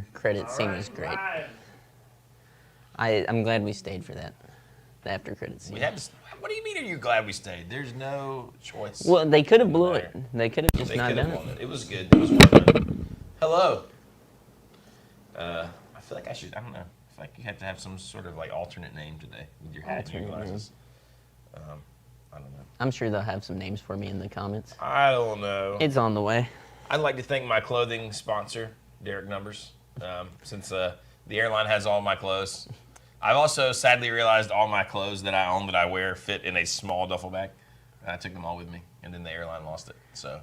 after credit scene was great. I'm glad we stayed for that. The after credit scene. We had to, what do you mean are you glad we stayed? There's no choice. Well, they could have blew it. They could have just not done it. It was good. It was well done. Hello. I feel like I should, I don't know. I feel like you have to have some sort of like alternate name today with your hat and your glasses. I don't know. I'm sure they'll have some names for me in the comments. I don't know. It's on the way. I'd like to thank my clothing sponsor, Derek Numbers, since the airline has all my clothes. I've also sadly realized all my clothes that I own that I wear fit in a small duffel bag. And I took them all with me, and then the airline lost it. So,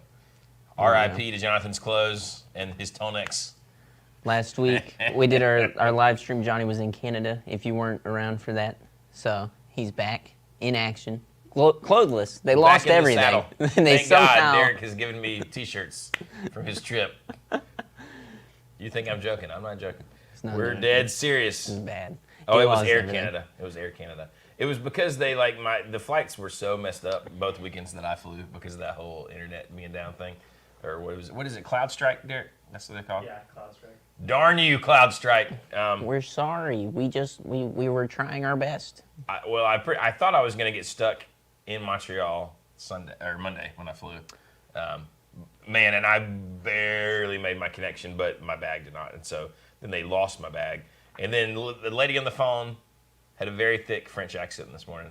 R.I.P. to Jonathan's clothes and his Tonex. Last week, we did our live stream. Johnny was in Canada, if you weren't around for that. So, he's back in action. Clothless. They lost everything. Thank God Derek has given me T-shirts from his trip. You think I'm joking? I'm not joking. We're dead serious. It's bad. Oh, it was Air Canada. It was Air Canada. It was because they the flights were so messed up both weekends that I flew because of that whole internet being down thing, or what is it? Cloud strike, Derek? That's what they call it. Yeah, cloud strike. Darn you, cloud strike. We're sorry. We were trying our best. I thought I was gonna get stuck in Montreal Monday when I flew. Man, and I barely made my connection, but my bag did not, and so then they lost my bag. And then the lady on the phone had a very thick French accent this morning.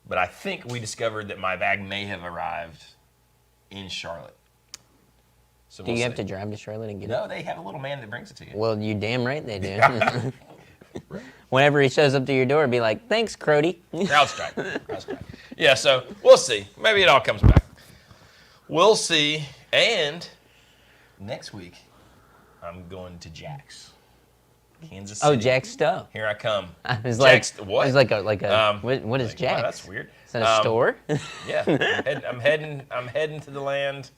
But I think we discovered that my bag may have arrived in Charlotte. So do you have to drive to Charlotte and get it? No, they have a little man that brings it to you. Well, you damn right they do. Whenever he shows up to your door, be like, thanks, Crody. Crowd strike. Yeah, so we'll see. Maybe it all comes back. We'll see. And next week, I'm going to Jack's. Kansas City. Oh, Jack's Stuff. Here I come. I was Jack's, like, what? I was like what is Jack's? Wow, that's weird. Is that a store? Yeah, I'm heading to the land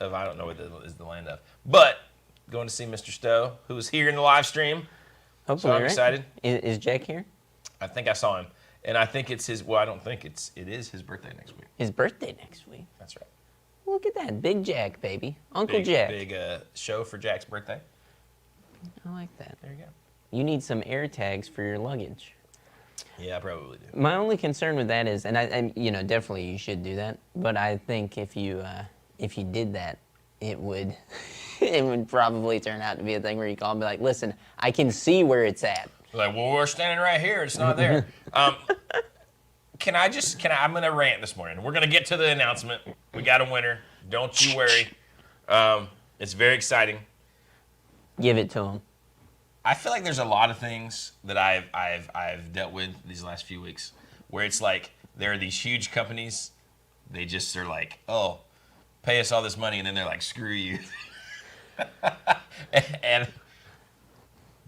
of, I don't know what is the land of, but going to see Mr. Stowe, who's here in the live stream. Hopefully, so I'm excited. Is Jack here? I think I saw him, and I think it's his. Well, I don't think it is his birthday next week. His birthday next week. That's right. Look at that, Big Jack, baby, Uncle Jack. Big show for Jack's birthday. I like that. There you go. You need some air tags for your luggage. Yeah, I probably do. My only concern with that is, and I definitely you should do that. But I think if you did that, it would probably turn out to be a thing where you call and be like, listen, I can see where it's at. Like, well, we're standing right here. It's not there. I'm going to rant this morning. We're going to get to the announcement. We got a winner. Don't you worry. It's very exciting. Give it to him. I feel like there's a lot of things that I've dealt with these last few weeks where it's like there are these huge companies. They just are like, oh, pay us all this money, and then they're like, screw you. And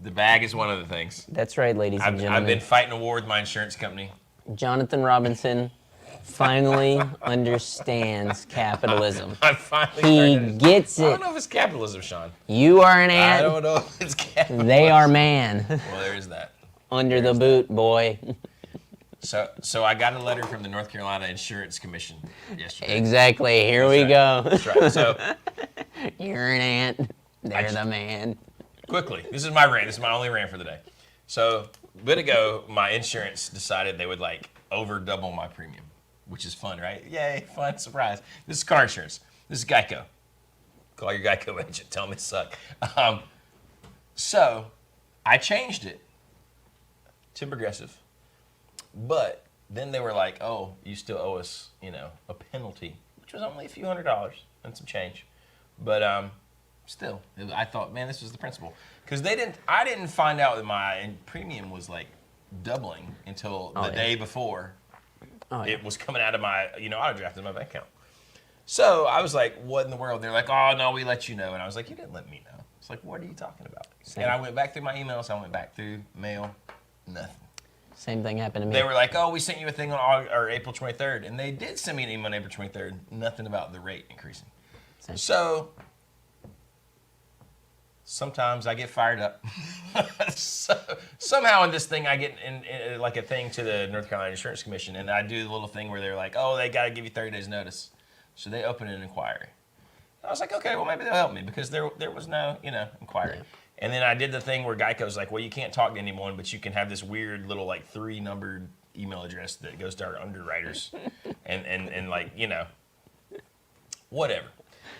the bag is one of the things. That's right, ladies and gentlemen. I've been fighting a war with my insurance company. Jonathan Robinson finally understands capitalism. He gets it. I don't know if it's capitalism, Sean. You are an ant. I don't know if it's capitalism. They are man. Well, there is that. Under the boot, boy. So I got a letter from the North Carolina Insurance Commission yesterday. Exactly. Here we go. That's right. So you're an ant. They're the man. Quickly, this is my rant. This is my only rant for the day. So a bit ago, my insurance decided they would like over double my premium, which is fun, right? Yay, fun, surprise. This is car insurance. This is Geico. Call your Geico agent. Tell them it suck. So I changed it to Progressive. But then they were like, oh, you still owe us, a penalty, which was only a few $100s and some change. But still, I thought, man, this was the principle. Because I didn't find out that my premium was like doubling until the day before it was coming out of my, auto draft in my bank account. So I was like, what in the world? They're like, oh, no, we let you know. And I was like, you didn't let me know. It's like, what are you talking about? And I went back through my emails. I went back through mail. Nothing. Same thing happened to me. They were like, oh, we sent you a thing on April 23rd. And they did send me an email on April 23rd. Nothing about the rate increasing. Same. So sometimes I get fired up. So, somehow in this thing, I get in like a thing to the North Carolina Insurance Commission. And I do the little thing where they're like, oh, they got to give you 30 days notice. So they open an inquiry. I was like, okay, well, maybe they'll help me because there was no, inquiry. And then I did the thing where Geico's like, well, you can't talk to anyone, but you can have this weird little like 3-numbered email address that goes to our underwriters, and like, you know, whatever.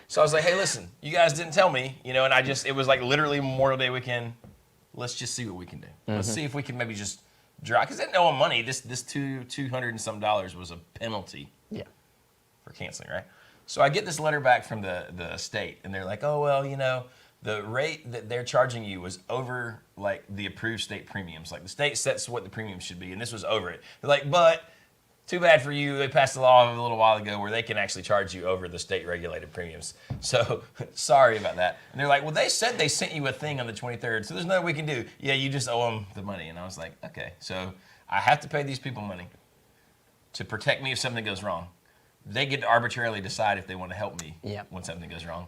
So I was like, hey, listen, you guys didn't tell me, you know, and it was like literally Memorial Day weekend. Let's just see what we can do. Let's see if we can maybe just drop, because they didn't owe them money. This $200 and some was a penalty. Yeah. For canceling, right? So I get this letter back from the state, and they're like, oh, well, you know, the rate that they're charging you was over, like, the approved state premiums. Like, the state sets what the premiums should be, and this was over it. They're like, but too bad for you. They passed a law a little while ago where they can actually charge you over the state-regulated premiums. So sorry about that. And they're like, well, they said they sent you a thing on the 23rd, so there's nothing we can do. Yeah, you just owe them the money. And I was like, okay. So I have to pay these people money to protect me if something goes wrong. They get to arbitrarily decide if they want to help me when something goes wrong.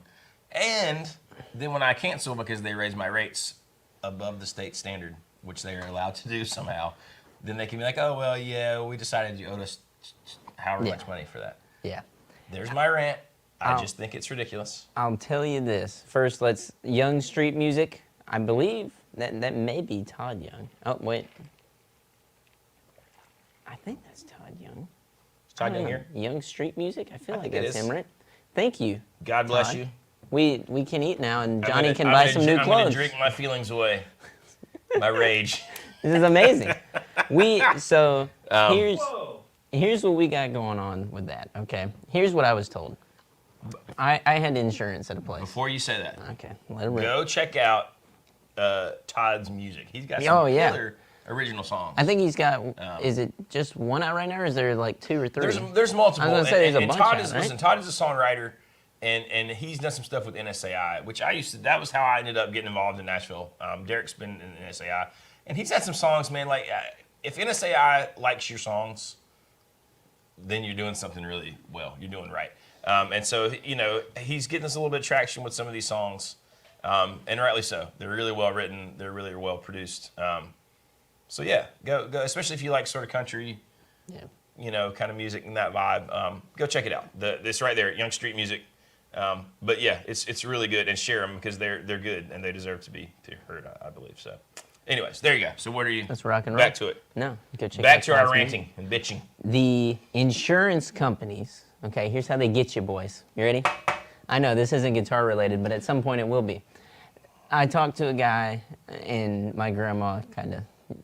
And then when I cancel because they raise my rates above the state standard, which they are allowed to do somehow, then they can be like, oh, well, yeah, we decided you owed us however much money for that. Yeah. There's my rant. I just think it's ridiculous. I'll tell you this. First, Young Street Music. I believe that may be Todd Young. Oh, wait. I think that's Todd Young. Is Todd Young here? Young Street Music? I feel like it that's is. him, right? Thank you. God bless Todd. you. We can eat now, and Johnny can buy some new I'm going clothes. to drink my feelings away. My rage. This is amazing. Here's what we got going on with that. Okay, here's what I was told. I had insurance at a place. Before you say that, Okay, let it rip. go check out Todd's music. He's got some killer original songs. I think he's got. Is it just one out right now, or is there like 2 or 3? There's multiple. I was gonna say there's a bunch Todd out, is right? listen. Todd is a songwriter, and he's done some stuff with NSAI, which I used to. That was how I ended up getting involved in Nashville. Derek's been in NSAI, and he's had some songs, man. Like if NSAI likes your songs, then you're doing something really well. You're doing right. And so, you know, he's getting us a little bit of traction with some of these songs, and rightly so. They're really well written. They're really well produced. So yeah, go, especially if you like sort of country, you know, kind of music and that vibe. Go check it out. It's right there, Young Street Music. But yeah, it's really good, and share them because they're good and they deserve to be heard, I believe. So, anyways, there you go. So what are you? Let's rock and roll. Back to it. No, go check Back out to our Todd's ranting and bitching. The insurance companies. Okay, here's how they get you, boys. You ready? I know this isn't guitar related, but at some point it will be. I talked to a guy, and my grandma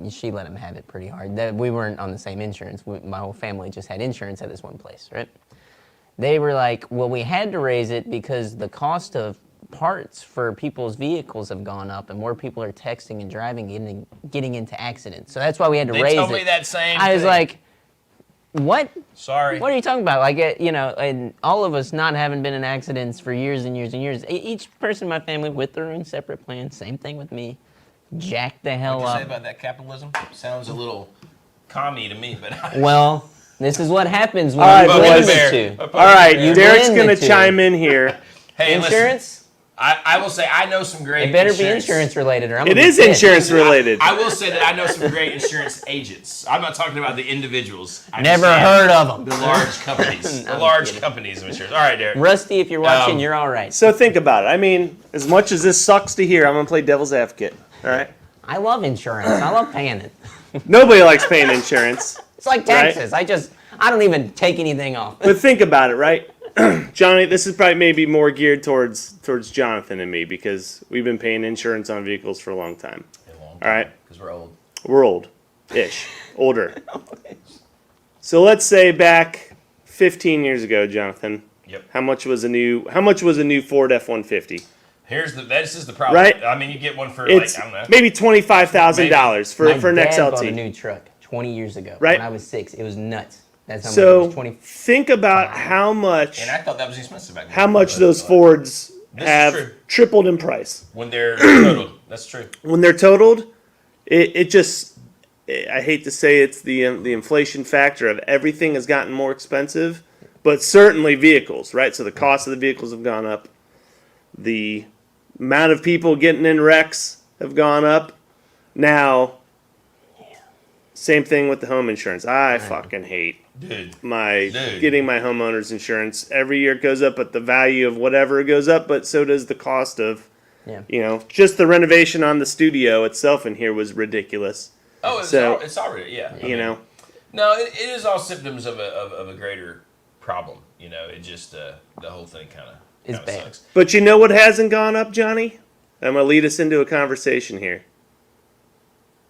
she let him have it pretty hard. We weren't on the same insurance. My whole family just had insurance at this one place, right? They were like, well, we had to raise it because the cost of parts for people's vehicles have gone up, and more people are texting and driving, getting into accidents. So that's why we had to raise it. They told me that same thing. I was like, what? Sorry. What are you talking about? Like, you know, and all of us not having been in accidents for years and years and years. Each person in my family with their own separate plan. Same thing with me. Jack the hell What'd you up. say about that capitalism? Sounds a little commie to me, but Well, this is what happens when All you right, blend boys. the two. All right, You Derek's blend the going to two. chime in here. hey, listen, Insurance? I will say I know some great. It better be insurance related, or I'm It gonna is be pissed. insurance related. I will say that I know some great insurance agents. I'm not talking about the individuals. I'm Never just saying heard of them. The large companies. The large companies of insurance. All right, Derek. Rusty, if you're watching, Um, you're all right. So think about it. I mean, as much as this sucks to hear, I'm going to play devil's advocate. All right? I love insurance. I love paying it. Nobody likes paying insurance. It's like taxes. I don't even take anything off. But think about it, right? Johnny, this is probably maybe more geared towards Jonathan and me because we've been paying insurance on vehicles for a long time. All right? Because we're old. We're old-ish. Older. So let's say back 15 years ago, Jonathan. Yep. How much was a new Ford F-150? This is the problem. Right? I mean, you get one for It's like, I don't know. maybe $25,000 for an My dad bought a XLT. new truck 20 years ago. Right. When I was 6. It was nuts. That's how much it So was. 20. think about how much And I thought that was expensive back then. how much But, those uh, Fords This is have true. tripled in price. when they're totaled. That's true. When they're totaled, it just I hate to say it's the inflation factor of everything has gotten more expensive, but certainly vehicles, right? So the cost of the vehicles have gone up. The amount of people getting in wrecks have gone up. Now, same thing with the home insurance. I fucking hate Dude. getting my homeowner's insurance. Every year it goes up, but the value of whatever goes up, but so does the cost of Yeah. You know, just the renovation on the studio itself in here was ridiculous. Oh, it's already, yeah. You know. No, it is all symptoms of a greater problem. You know, it just the whole thing kind It's of bad. sucks. But you know what hasn't gone up, Johnny? I'm gonna lead us into a conversation here.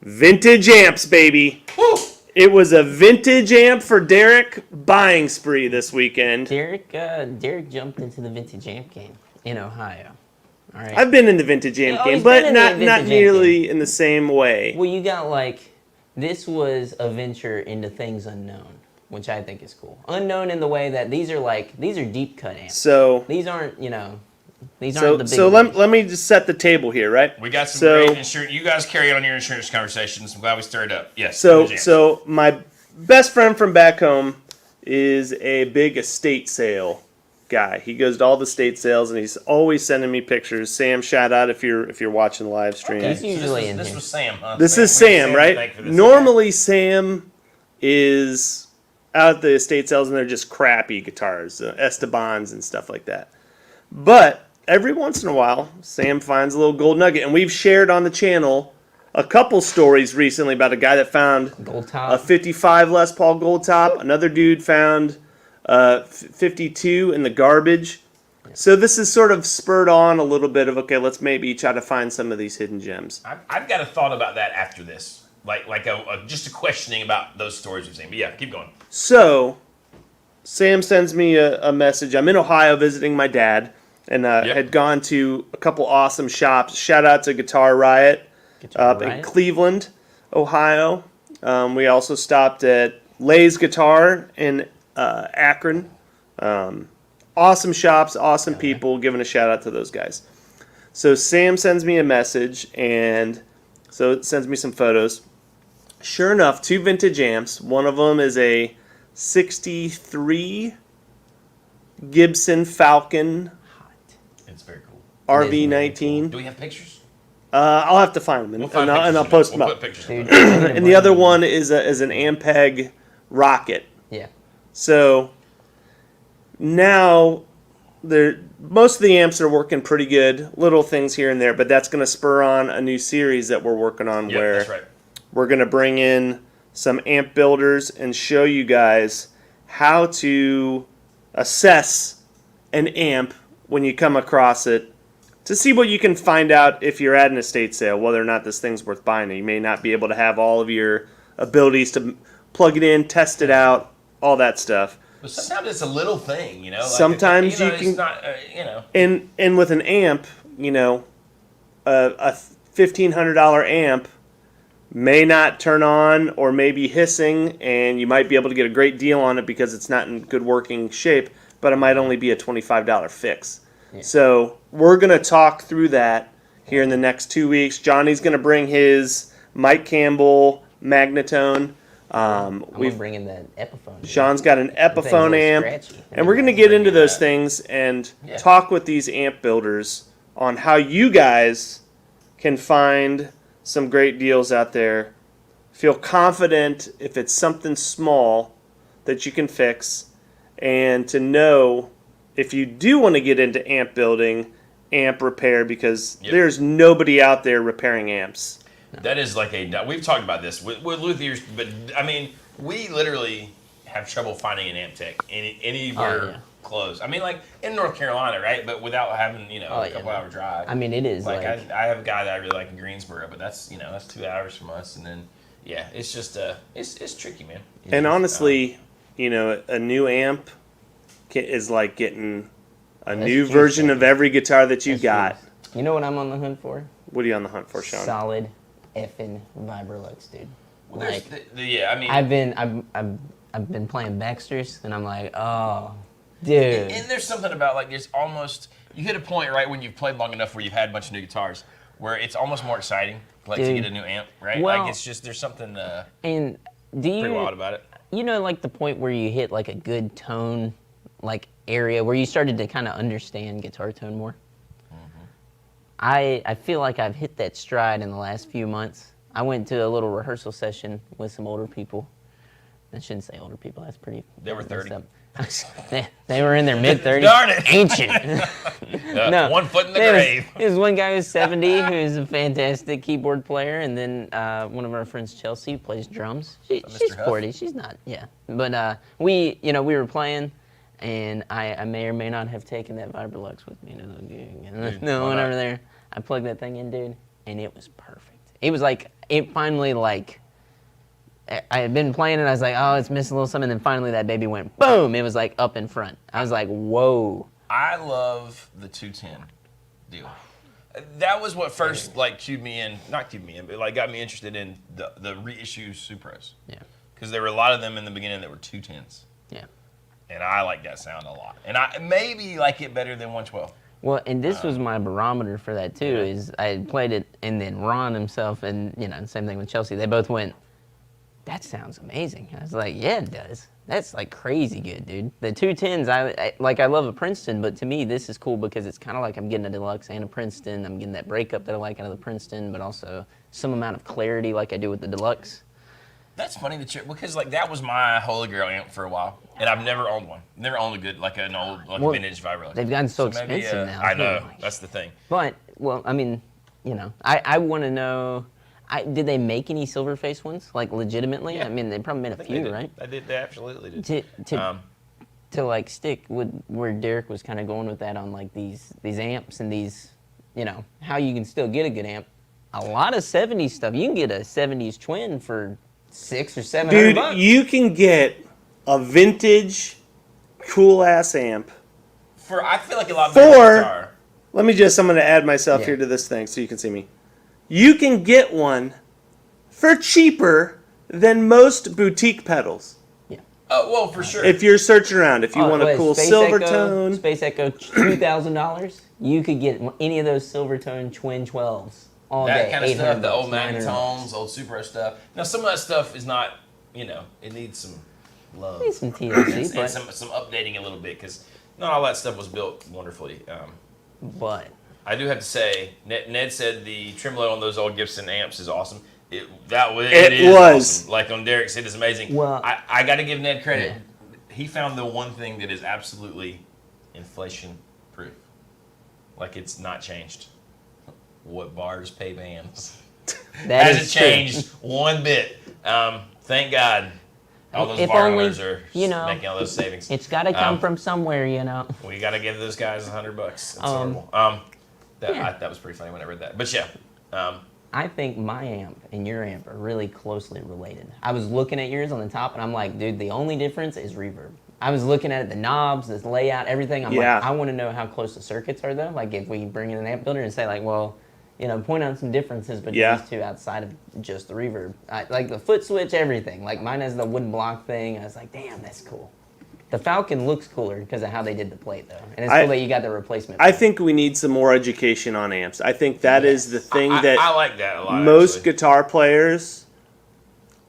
Vintage amps, baby. Woo! It was a vintage amp for Derek buying spree this weekend. Derek jumped into the vintage amp game in Ohio. All right. I've been in the vintage amp Yeah, game, he's but been in the not vintage amp nearly in the same way. Well, you got this was a venture into things unknown, which I think is cool. Unknown in the way that these are deep cut amps. So These aren't these aren't the big. so let me just set the table here, right? We got some So- great insurance. You guys carry on your insurance conversations. I'm glad we stirred up. Yes. So Jams. so my best friend from back home is a big estate sale guy. He goes to all the estate sales and he's always sending me pictures. Sam, shout out if you're watching the live stream. Okay, He's so usually in this here. was Sam, huh? This is We have Sam, to right? thank for this. Normally Sam is out at the estate sales and they're just crappy guitars, Estebans and stuff like that. But every once in a while, Sam finds a little gold nugget, and we've shared on the channel a couple stories recently about a guy that found Gold a top. 55 Les Paul Gold Top. Another dude found 52 in the garbage. So this is sort of spurred on a little bit of, okay, let's maybe try to find some of these hidden gems. I've got a thought about that after this. Like just a questioning about those stories we've seen. But yeah, keep going. So Sam sends me a message. I'm in Ohio visiting my dad, and had gone to a couple awesome shops. Shout out to Guitar Riot up in Cleveland, Ohio. We also stopped at Lay's Guitar in Akron. Awesome shops, awesome people. Giving a shout out to those guys. So Sam sends me a message, and so it sends me some photos. Sure enough, 2 vintage amps. One of them is a 63 Gibson Falcon It's very cool. RV19. Do we have pictures? I'll have to find them, We'll find and I'll pictures. post them We'll up. put pictures. Dude, And the other one is an Ampeg Rocket. Yeah. So now most of the amps are working pretty good. Little things here and there, but that's going to spur on a new series that we're working on Yeah, where that's right. we're going to bring in some amp builders and show you guys how to assess an amp when you come across it, to see what you can find out if you're at an estate sale, whether or not this thing's worth buying. You may not be able to have all of your abilities to plug it in, test it out, all that stuff. But sometimes it's a little thing, you know. Like Sometimes you it's can- not, you know. And with an amp, you know, a $1,500 amp may not turn on or may be hissing, and you might be able to get a great deal on it because it's not in good working shape, but it might only be a $25 fix. Yeah. So we're going to talk through that here in the next 2 weeks. Johnny's going to bring his Mike Campbell Magnetone. I'm gonna bring in that Epiphone. dude. Sean's got an That thing's a Epiphone little amp. scratchy. And we're going to get into bring those that. things and Yeah. talk with these amp builders on how you guys can find some great deals out there. Feel confident if it's something small that you can fix, and to know if you do want to get into amp building, amp repair, because Yep. there's nobody out there repairing amps. That is like we've talked about this with luthiers, but I mean, we literally have trouble finding an amp tech anywhere yeah. close. I mean, like in North Carolina, right? But without having, a yeah, couple no. hour drive. I mean, it is like like I have a guy that I really like in Greensboro, but that's 2 hours from us, and then yeah, it's just it's tricky, man. And honestly, a new amp is like getting a new juice, version man. of every guitar that you That's got. juice. You know what I'm on the hunt for? What are you on the hunt for, Sean? Solid effing Vibrolux, dude. Well, Like yeah, I mean, I've been playing Baxter's, and I'm like, oh, dude. and there's something about like there's almost you hit a point right when you've played long enough where you've had a bunch of new guitars where it's almost more exciting like to Dude. get a new amp, right? Well- like it's just there's something And do you pretty wild about it. like the point where you hit like a good tone like area where you started to kind of understand guitar tone more? I feel like I've hit that stride in the last few months. I went to a little rehearsal session with some older people. I shouldn't say older people. That's pretty. They were messed 30. up. They were in their mid-30s. Darn it. Ancient. No. 1 foot in the There was- grave. There's one guy who's 70 who's a fantastic keyboard player, and then one of our friends, Chelsea, who plays drums. She's Mr. Huff? 40. She's not, yeah. But we were playing, and I may or may not have taken that Vibrolux with me to the gig. And no, why went not? over there. I plugged that thing in, dude, and it was perfect. It was like, it finally, like, I had been playing it, I was like, oh, it's missing a little something, and then finally that baby went boom. It was like up in front. I was like, whoa. I love the 210 deal. That was what first like not cued me in, but like got me interested in the reissue Supras. Yeah. Because there were a lot of them in the beginning that were 210s. Yeah. And I like that sound a lot. And I maybe like it better than 112. Well, and this was my barometer for that too. Yeah. Is I had played it, and then Ron himself, and same thing with Chelsea. They both went, "That sounds amazing." I was like, "Yeah, it does. That's like crazy good, dude." The 210s, I love a Princeton, but to me this is cool because it's kind of like I'm getting a deluxe and a Princeton. I'm getting that breakup that I like out of the Princeton, but also some amount of clarity like I do with the deluxe. That's funny because like that was my Holy Grail amp for a while, and I've never owned one. Never owned an old Well, vintage Vibrolux. They've gotten so maybe, expensive now. I know, too. that's the thing. But well, I mean, I want to know. Did they make any silver face ones, like legitimately? Yeah. I mean, they probably made a I think few, they did. right? They absolutely did. To like stick with where Derek was kind of going with that on like these amps and these, how you can still get a good amp. A lot of 70s stuff. You can get a 70s twin for $600 or $700. Dude, you can get a vintage, cool ass amp. I feel like a lot better guitar. I'm going to add myself Yeah. here to this thing so you can see me. You can get one for cheaper than most boutique pedals. Yeah. Well, for sure. If you're searching around, if you want a What, cool Space silver Echo, tone. Space Echo, $2,000. You could get any of those silver tone twin 12s all that day. kind of stuff, the old $800, $900. Magnetones, old Super stuff. Now, some of that stuff is not, it needs some love. Need some TLC, and but some updating a little bit, because not all that stuff was built wonderfully. but I do have to say, Ned said the tremolo on those old Gibson amps is awesome. It It is was. awesome. Like on Derek's, it is amazing. Well- I got to give Ned credit. Yeah. He found the one thing that is absolutely inflation proof. Like it's not changed. What bars pay bands that hasn't is true. changed one bit. Thank God. All those If bar only, owners are making all those savings. It's got to come Um, from somewhere, We got to give those guys $100. That's Um, horrible. yeah. That was pretty funny when I read that. But yeah, I think my amp and your amp are really closely related. I was looking at yours on the top, and I'm like, dude, the only difference is reverb. I was looking at it, the knobs, this layout, everything. I'm Yeah. like, I want to know how close the circuits are, though. Like, if we bring in an amp builder and say, like, well, point out some differences between Yeah. these two outside of just the reverb. Like the foot switch, everything. Like, mine has the wooden block thing. I was like, damn, that's cool. The Falcon looks cooler because of how they did the plate, though. And it's cool that you got the replacement I plate. think we need some more education on amps. I think that is the thing that I like that a lot. most actually. guitar players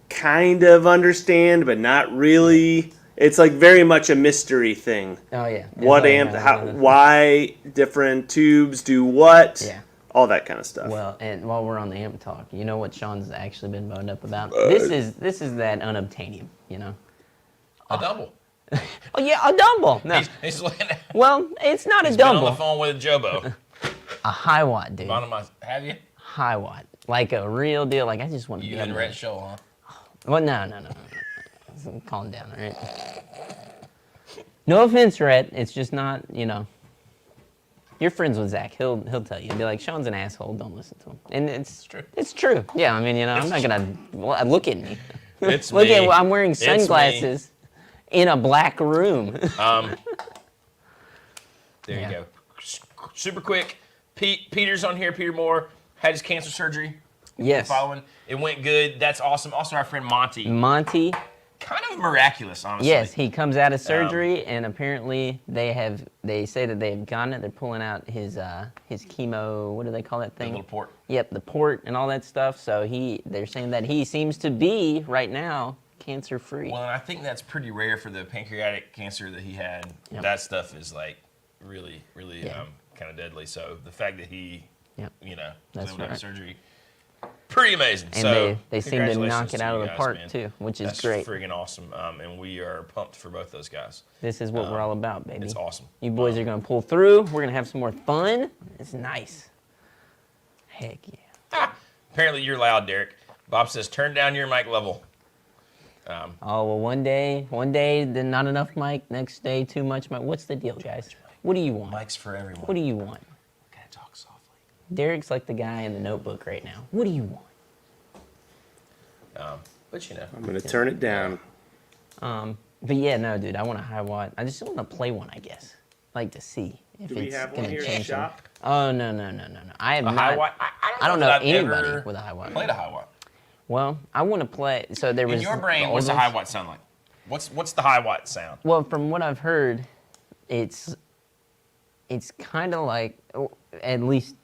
kind of understand, but not really. It's like very much a mystery thing. Oh, yeah. What It's amp, like, how, why different tubes do what, Yeah. all that kind of stuff. Well, and while we're on the amp talk, you know what Sean's actually been boned up about? This is that unobtainium, A double. Oh yeah, a dumble. No, He's looking at. well, it's not He's a been on the dumble. phone with Jobo. A high watt, dude. Have you? High watt, like a real deal. Like I just want to. You and Rhett Show, huh? Well, no. Calm down, all right? No offense, Rhett. It's just not, You're friends with Zach. He'll tell you. He'll be like, Sean's an asshole. Don't listen to him. And it's true. It's true. Yeah, I mean, I'm not gonna look at me. It's Look me. at I'm wearing It's me. sunglasses in a black room. There Yeah. you go. Super quick. Peter's on here. Peter Moore had his cancer surgery. Yes. Following. It went good. That's awesome. Also, our friend Monty. Monty. Kind of miraculous, honestly. Yes, he comes out of surgery, and apparently they say that they've gotten it. They're pulling out his chemo. What do they call that The thing? little port. Yep, the port and all that stuff. So they're saying that he seems to be right now cancer free. Well, and I think that's pretty rare for the pancreatic cancer that he had. Yep. That stuff is like really, really Yeah. kind of deadly. So the fact that he, Yep. was That's able to have right. surgery, pretty amazing. And So they seem to knock it out of you the guys, park man. too, which is That's great. freaking awesome. And we are pumped for both those guys. This is what we're all about, baby. It's awesome. You boys are gonna pull through. We're gonna have some more fun. It's nice. Heck yeah. Apparently you're loud, Derek. Bob says turn down your mic level. Oh well, one day, then not enough mic. Next day, too much mic. What's the deal, guys? What do you want? Mic's for everyone. What do you want? Gotta talk softly. Derek's like the guy in the Notebook right now. What do you want? But you know. I'm gonna turn it down. But yeah, no, dude, I want a high watt. I just want to play one, I guess. Like to see if Do we it's have one gonna here in the change. shop? Oh no. I have A not. high watt? I don't know that I've anybody ever with a high watt. Played a high watt. Well, I want to play. So there was In your the brain, old what's a ones. high watt sound like? What's the high watt sound? Well, from what I've heard, it's kind of like, at least,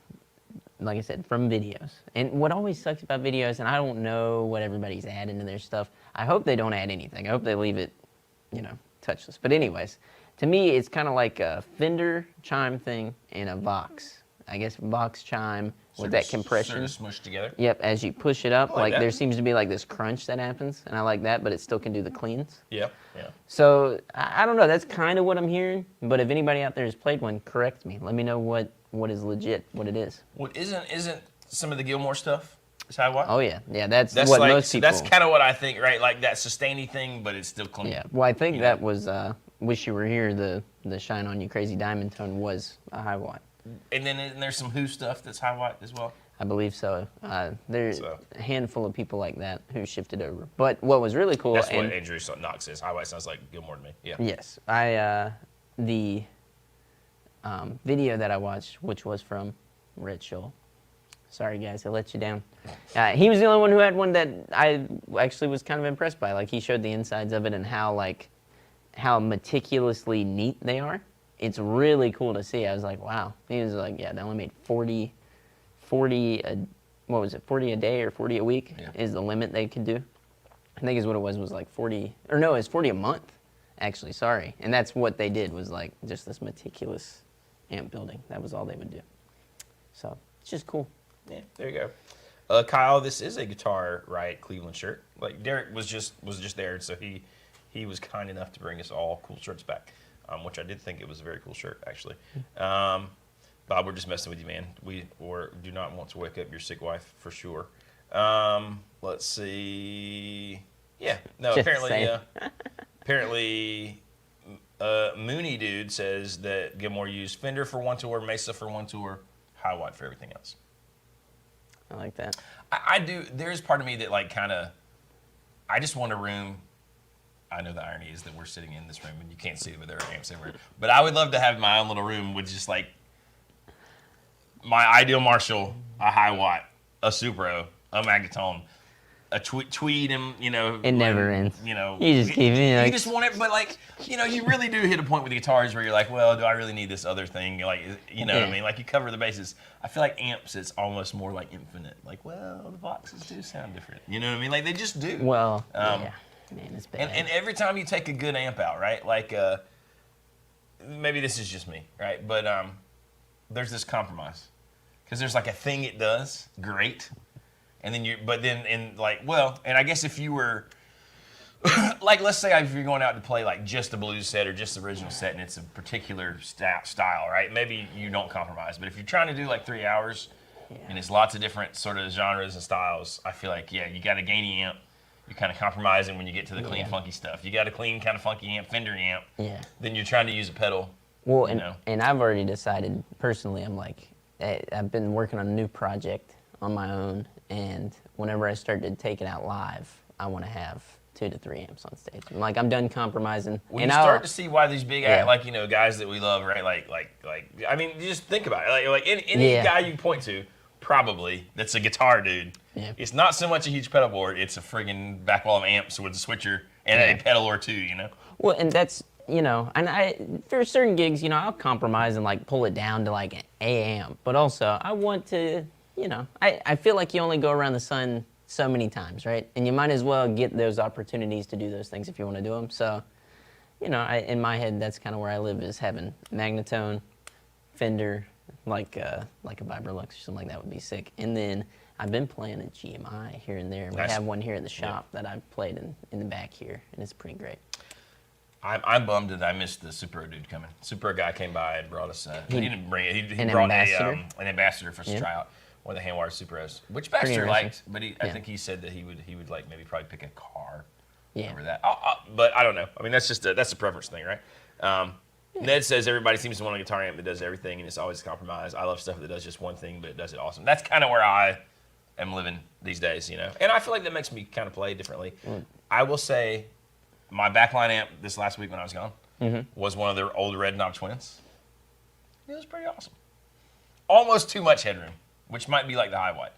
like I said, from videos. And what always sucks about videos, and I don't know what everybody's adding to their stuff. I hope they don't add anything. I hope they leave it, touchless. But anyways, to me, it's kind of like a Fender chime thing and a Vox. I guess Vox chime with that compression. Sort of smushed together. Yep, as you push it up, like that. there seems to be like this crunch that happens, and I like that, but it still can do the cleans. Yeah. So I don't know. That's kind of what I'm hearing. But if anybody out there has played one, correct me. Let me know what is legit, what it is. What isn't some of the Gilmore stuff? Is high watt? Oh yeah. That's That's what like most people. that's kind of what I think, right? Like that sustainy thing, but it's still clean. Yeah. Well, I think that was "Wish You Were Here." The Shine On You Crazy Diamond tone was a high watt. And then there's some Who stuff that's high watt as well. I believe so. There's So. a handful of people like that who shifted over. But what was really cool. That's and, what Andrew Knox says. High watt sounds like Gilmore to me. Yeah. Yes, the video that I watched, which was from Red Shoal. Sorry guys, I let you down. He was the only one who had one that I actually was kind of impressed by. Like he showed the insides of it and how meticulously neat they are. It's really cool to see. I was like, wow. He was like, yeah, they only made 40 a day or 40 a week is the limit they could do. I think is what it was like 40, or no, it's 40 a month, actually, sorry. And that's what they did was like just this meticulous amp building. That was all they would do. So it's just cool. Yeah, there you go. Kyle, this is a Guitar Riot Cleveland shirt. Like Derek was just there, so he was kind enough to bring us all cool shirts back, which I did think it was a very cool shirt actually. Bob, we're just messing with you, man. We do not want to wake up your sick wife for sure. Let's see. Yeah, no. Just Apparently, saying. apparently, Mooney dude says that Gilmore used Fender for one tour, Mesa for one tour, high watt for everything else. I like that. I do. There's part of me that I just want a room. I know the irony is that we're sitting in this room and you can't see it, but there are amps everywhere. But I would love to have my own little room with just like my ideal Marshall, a high watt, a Supro, a Magnetone, a tweed, and It never ends. You just keep you just want it, but you really do hit a point with the guitars where you're like, well, do I really need this other thing? What I mean? Like you cover the bases. I feel like amps, it's almost more like infinite. Like, well, the boxes do sound different. You know what I mean? Like they just do. Well, yeah, man, it's bad. And every time you take a good amp out, right? Like maybe this is just me, right? But there's this compromise because there's like a thing it does great. And then and I guess if you were, like, let's say if you're going out to play like just the blues set or just the original set and it's a particular style, right? Maybe you don't compromise. But if you're trying to do like 3 hours and it's lots of different sort of genres and styles, I feel like, you got a gainy amp. You're kind of compromising when you get to the clean, funky stuff. You got a clean, kind of funky amp, Fender amp. Yeah. Then you're trying to use a pedal. Well, and I've already decided personally, I'm like, I've been working on a new project on my own. And whenever I start to take it out live, I want to have 2 to 3 amps on stage. I'm done compromising. When and you start to see why these big, guys that we love, right? Like, I mean, you just think about it. Like any guy you point to, probably that's a guitar dude. Yeah. It's not so much a huge pedal board; it's a friggin' back wall of amps with a switcher and a pedal or two. Well, and that's and for certain gigs, I'll compromise and like pull it down to like a amp, but also I want to. I feel like you only go around the sun so many times, right? And you might as well get those opportunities to do those things if you want to do them. So, in my head, that's kind of where I live, is having Magnetone, Fender, like a Vibrolux or something like that would be sick. And then I've been playing a GMI here and there. We Nice. have one here in the shop that I've played in the back here, and it's pretty great. I'm bummed that I missed the Super dude coming. Super guy came by and brought us. He didn't bring it. He an brought ambassador? an ambassador for us to try out one of the hand-wired Superos, which Baxter interesting. liked, but I Yeah. think he said that he would like maybe probably pick a car Yeah. over that. But I don't know. I mean, that's a preference thing, right? Ned says everybody seems to want a guitar amp that does everything, and it's always a compromise. I love stuff that does just one thing, but it does it awesome. That's kind of where I am living these days, you know. And I feel like that makes me kind of play differently. I will say, my backline amp this last week when I was gone was one of their old Red Knob Twins. It was pretty awesome. Almost too much headroom, which might be like the high watt.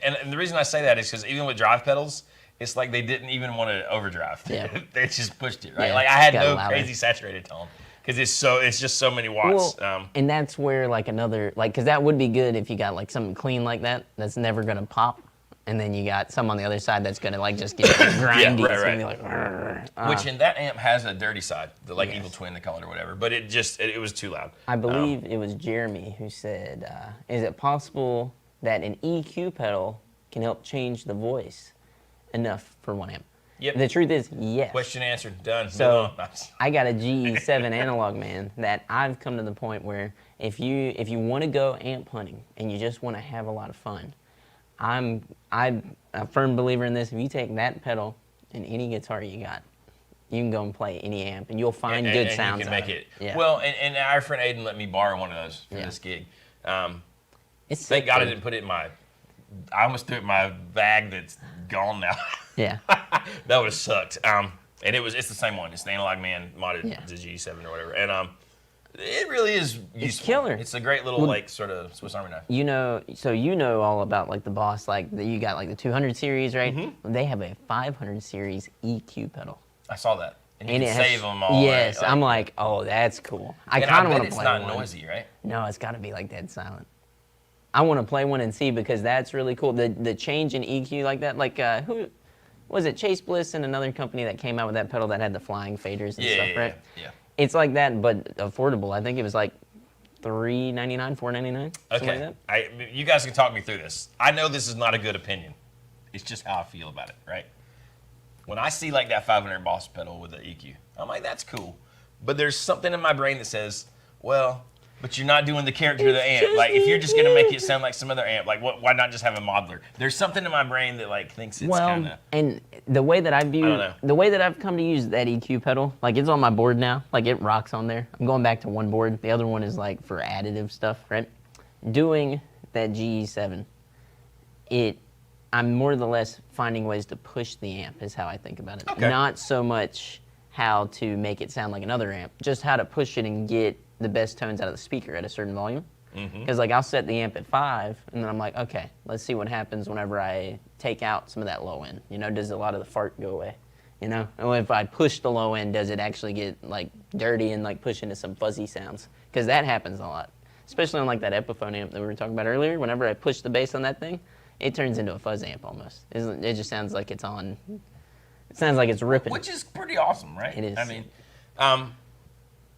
And the reason I say that is because even with drive pedals, it's like they didn't even want to overdrive. Yeah. They just pushed it, right? Yeah, like I had got no louder. crazy saturated tone because it's just so many watts. Well, and that's where like another because that would be good if you got like something clean like that that's never gonna pop, and then you got some on the other side that's gonna like just get grindy. right, It's gonna be right. like, "Arr." Which in that amp has a dirty side, the like Yes. Evil Twin they call it or whatever. But it was too loud. I believe it was Jeremy who said, "Is it possible that an EQ pedal can help change the voice enough for one amp?" Yep. The truth is, yes. Question answered. Done. So Move on. I got a GE7 analog man that I've come to the point where if you want to go amp hunting and you just want to have a lot of fun, I'm a firm believer in this. If you take that pedal and any guitar you got, you can go and play any amp and you'll find good and sounds. you can out make of it. Yeah. Well, and our friend Aiden let me borrow one of those for Yeah. this gig. it's Thank sick, God I dude. didn't put it in my. I almost threw it in my bag that's gone now. Yeah. That would have sucked. And it's the same one. It's the Analog Man modded Yeah. to G7 or whatever. And it really is useful. killer. It's a great little like sort of Swiss Army knife. You know all about like the Boss, like you got like the 200 series, right? Mm-hmm. They have a 500 series EQ pedal. I saw that. And you And can it has, save them all. Yes, right? I'm like, oh, that's cool. I and kind of bet want to it's play not one. noisy, right? No, it's got to be like dead silent. I want to play one and see because that's really cool. The change in EQ like that, like who was it? Chase Bliss and another company that came out with that pedal that had the flying faders and stuff, right? Yeah. It's like that, but affordable. I think it was like $3.99, $4.99, something like Okay. that. You guys can talk me through this. I know this is not a good opinion. It's just how I feel about it, right? When I see like that 500 Boss pedal with the EQ, I'm like, that's cool. But there's something in my brain that says, well, but you're not doing the character of the amp. just Like, if you're just gonna make it sound like some other amp, like, why not just have a modeler? There's something in my brain that like thinks it's kind of. And the way that I view, don't know. the way that I've come to use that EQ pedal, like it's on my board now, like it rocks on there. I'm going back to one board. The other one is like for additive stuff, right? Doing that GE7, I'm more or less finding ways to push the amp is how I think about it. Okay. Not so much how to make it sound like another amp, just how to push it and get the best tones out of the speaker at a certain volume. Because like I'll set the amp at 5, and then I'm like, okay, let's see what happens whenever I take out some of that low end. You know, does a lot of the fart go away? You know, and if I push the low end, does it actually get like dirty and like push into some fuzzy sounds? Because that happens a lot, especially on like that Epiphone amp that we were talking about earlier. Whenever I push the bass on that thing, it turns into a fuzz amp almost. It just sounds like it's on. It sounds like it's ripping. Which is pretty awesome, right? It is. I mean,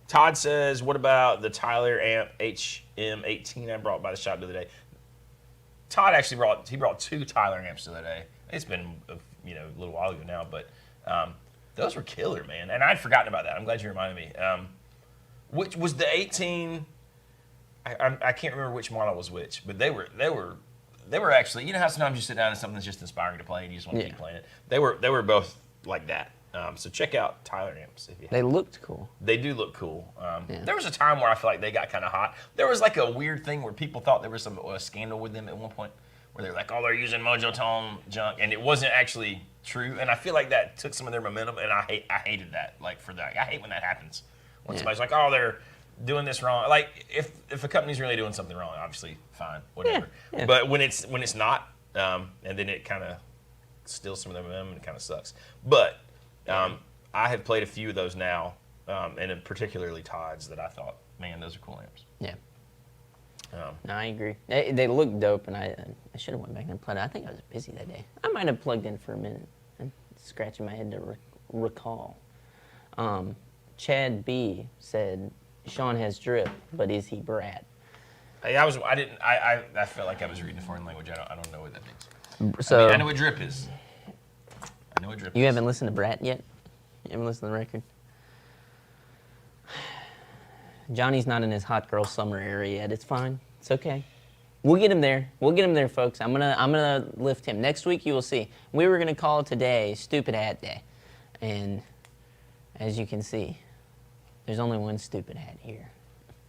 Todd says, what about the Tyler amp HM18 I brought by the shop the other day? Todd actually brought 2 Tyler amps the other day. It's been a little while ago now, but those were killer, man. And I'd forgotten about that. I'm glad you reminded me. Which was the 18? I can't remember which model was which, but they were actually. You know how sometimes you sit down and something's just inspiring to play and you just want to keep playing it. They were both like that. So check out Tyler amps if you have. They looked cool. They do look cool. There was a time where I feel like they got kind of hot. There was like a weird thing where people thought there was a scandal with them at one point, where they're like, oh, they're using Mojo Tone junk, and it wasn't actually true. And I feel like that took some of their momentum, and I hated that. Like for that, I hate when that happens. When somebody's like, oh, they're doing this wrong. Like if a company's really doing something wrong, obviously fine, whatever. Yeah. But when it's not, and then it kind of steals some of their momentum, and it kind of sucks. But I have played a few of those now, and particularly Todd's that I thought, man, those are cool amps. Yeah. No, I agree. They look dope, and I should have went back and played it. I think I was busy that day. I might have plugged in for a minute and scratching my head to recall. Chad B said, Sean has drip, but is he Brad? Hey, I felt like I was reading a foreign language. I don't know what that means. So I know what drip is. I know what drip is. you haven't listened to Brat yet? You haven't listened to the record? Johnny's not in his hot girl summer area yet. It's fine. It's okay. We'll get him there. We'll get him there, folks. I'm gonna lift him. Next week you will see. We were gonna call today Stupid Hat Day. And as you can see, there's only one stupid hat here.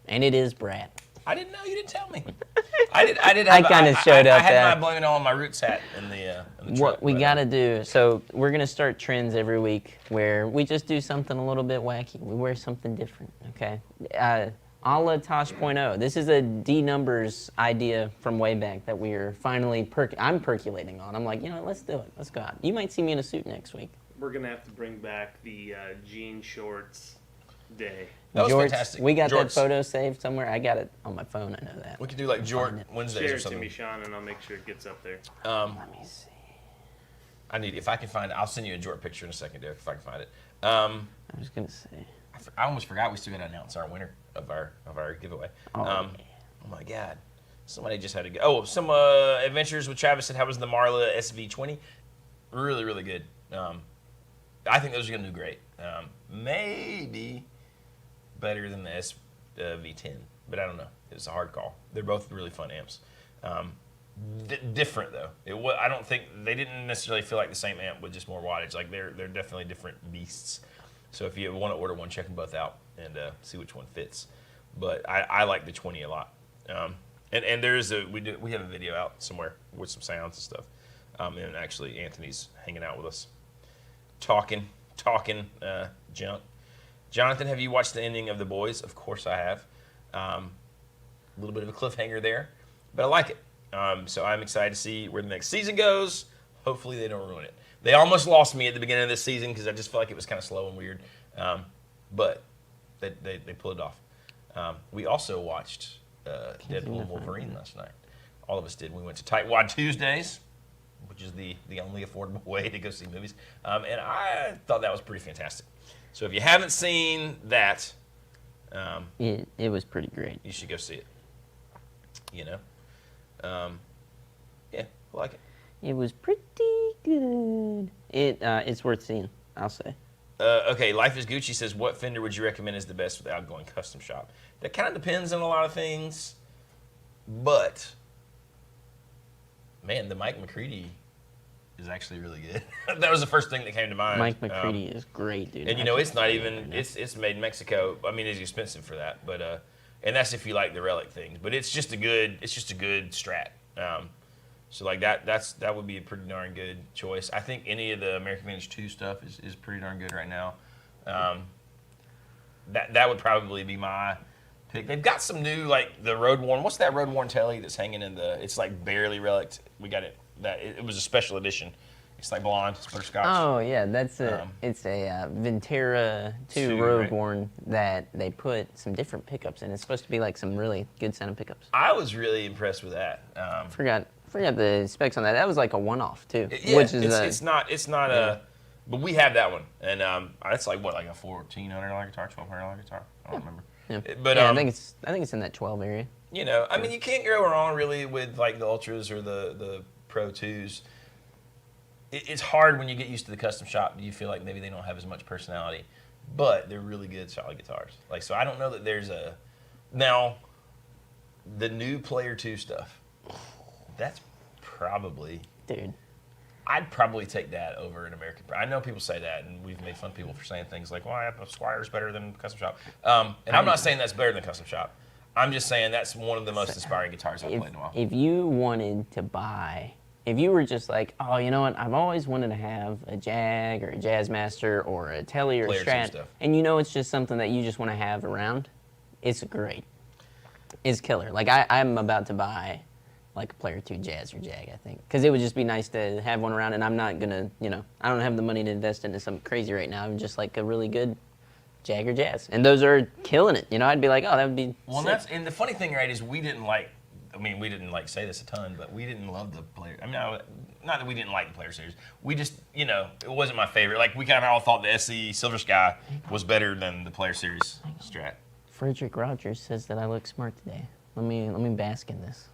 And it is Brat. I didn't know. You didn't tell me. I did. Have, I kinda showed up I had there. my Blame It All on My Roots hat in the truck. What we but, gotta do, so we're gonna start trends every week where we just do something a little bit wacky. We wear something different, okay? A la Tosh.0. This is a D Numbers idea from way back that we are finally, I'm percolating on. I'm like, you know what, let's do it. Let's go out. You might see me in a suit next week. We're gonna have to bring back the jean shorts day. That was Jorts, fantastic. we got that Jorts. photo saved somewhere. I got it on my phone, I know that. We could do like Jordan it. Wednesdays Share or it to something. me, Sean, and I'll make sure it gets up there. Let me see. I need, if I can find it, I'll send you a Jordan picture in a second, Derek, if I can find it. I was gonna say. I almost forgot we still got to announce our winner of our giveaway. Oh, Oh my God, somebody just had to go. Oh, some adventures with Travis said how was the Marla SV20? Really, really good. I think those are gonna do great. Maybe better than the SV10, but I don't know. It's a hard call. They're both really fun amps. Different though. I don't think they didn't necessarily feel like the same amp with just more wattage. Like they're definitely different beasts. So if you want to order one, check them both out and see which one fits. But I like the 20 a lot. And there's we have a video out somewhere with some sounds and stuff. And actually Anthony's hanging out with us, talking junk. Jonathan, have you watched the ending of The Boys? Of course I have. A little bit of a cliffhanger there, but I like it. So I'm excited to see where the next season goes. Hopefully they don't ruin it. They almost lost me at the beginning of this season because I just felt like it was kind of slow and weird. But they pulled it off. We also watched Deadpool and Wolverine last night. All of us did. We went to Tightwad Tuesdays, which is the only affordable way to go see movies. And I thought that was pretty fantastic. So if you haven't seen that, it was pretty great. you should go see it. You know? Yeah, I like it. It was pretty good. It's worth seeing, I'll say. Okay, Life is Gucci says, what Fender would you recommend is the best for the outgoing custom shop? That kind of depends on a lot of things, but, man, the Mike McCready is actually really good. That was the first thing that came to mind. Mike McCready is great, dude. And, you know, it's not even, it's made in Mexico. I mean, it's expensive for that, but, and that's if you like the relic things, but it's just a good Strat. So like that would be a pretty darn good choice. I think any of the American Vintage 2 stuff is pretty darn good right now. That would probably be my pick. They've got some new, like the Road Worn. What's that Road Worn Telly that's hanging in the? It's like barely relic. We got it. It was a special edition. It's like blonde, it's butterscotch. Oh yeah, it's a Ventera 2 Road right? Worn that they put some different pickups in. It's supposed to be like some really good sounding pickups. I was really impressed with that. Forgot the specs on that. That was like a one-off too. Yeah, which is it's not a. But we have that one, and it's like what, like a $1,400 guitar, $1,200 guitar. I don't remember. Yeah. But yeah, I think it's in that 12 area. You know, I mean, you can't go wrong really with like the Ultras or the Pro 2s. It's hard when you get used to the custom shop. You feel like maybe they don't have as much personality, but they're really good, solid guitars. Like, so I don't know that there's a now the new Player 2 stuff. That's probably, Dude. I'd probably take that over an American. I know people say that, and we've made fun of people for saying things like, "Well, Squire's better than custom shop," and I'm not saying that's better than custom shop. I'm just saying that's one of the most inspiring guitars I've played in a while. If you wanted to buy, if you were just like, oh, you know what, I've always wanted to have a Jag or a Jazzmaster or a Telly or a Player 2 Strat, stuff. and you know it's just something that you just want to have around, it's great. It's killer. Like I'm about to buy like a Player 2 Jazz or Jag, I think, because it would just be nice to have one around, and I'm not gonna, I don't have the money to invest into something crazy right now. I'm just like a really good Jag or Jazz, and those are killing it. I'd be like, oh, that would be sick. And the funny thing, right, is we didn't say this a ton, but we didn't love the Player. I mean, not that we didn't like the Player series. We just, it wasn't my favorite. Like, we kind of all thought the SE Silver Sky was better than the Player series Strat. Frederick Rogers says that I look smart today. Let me bask in this.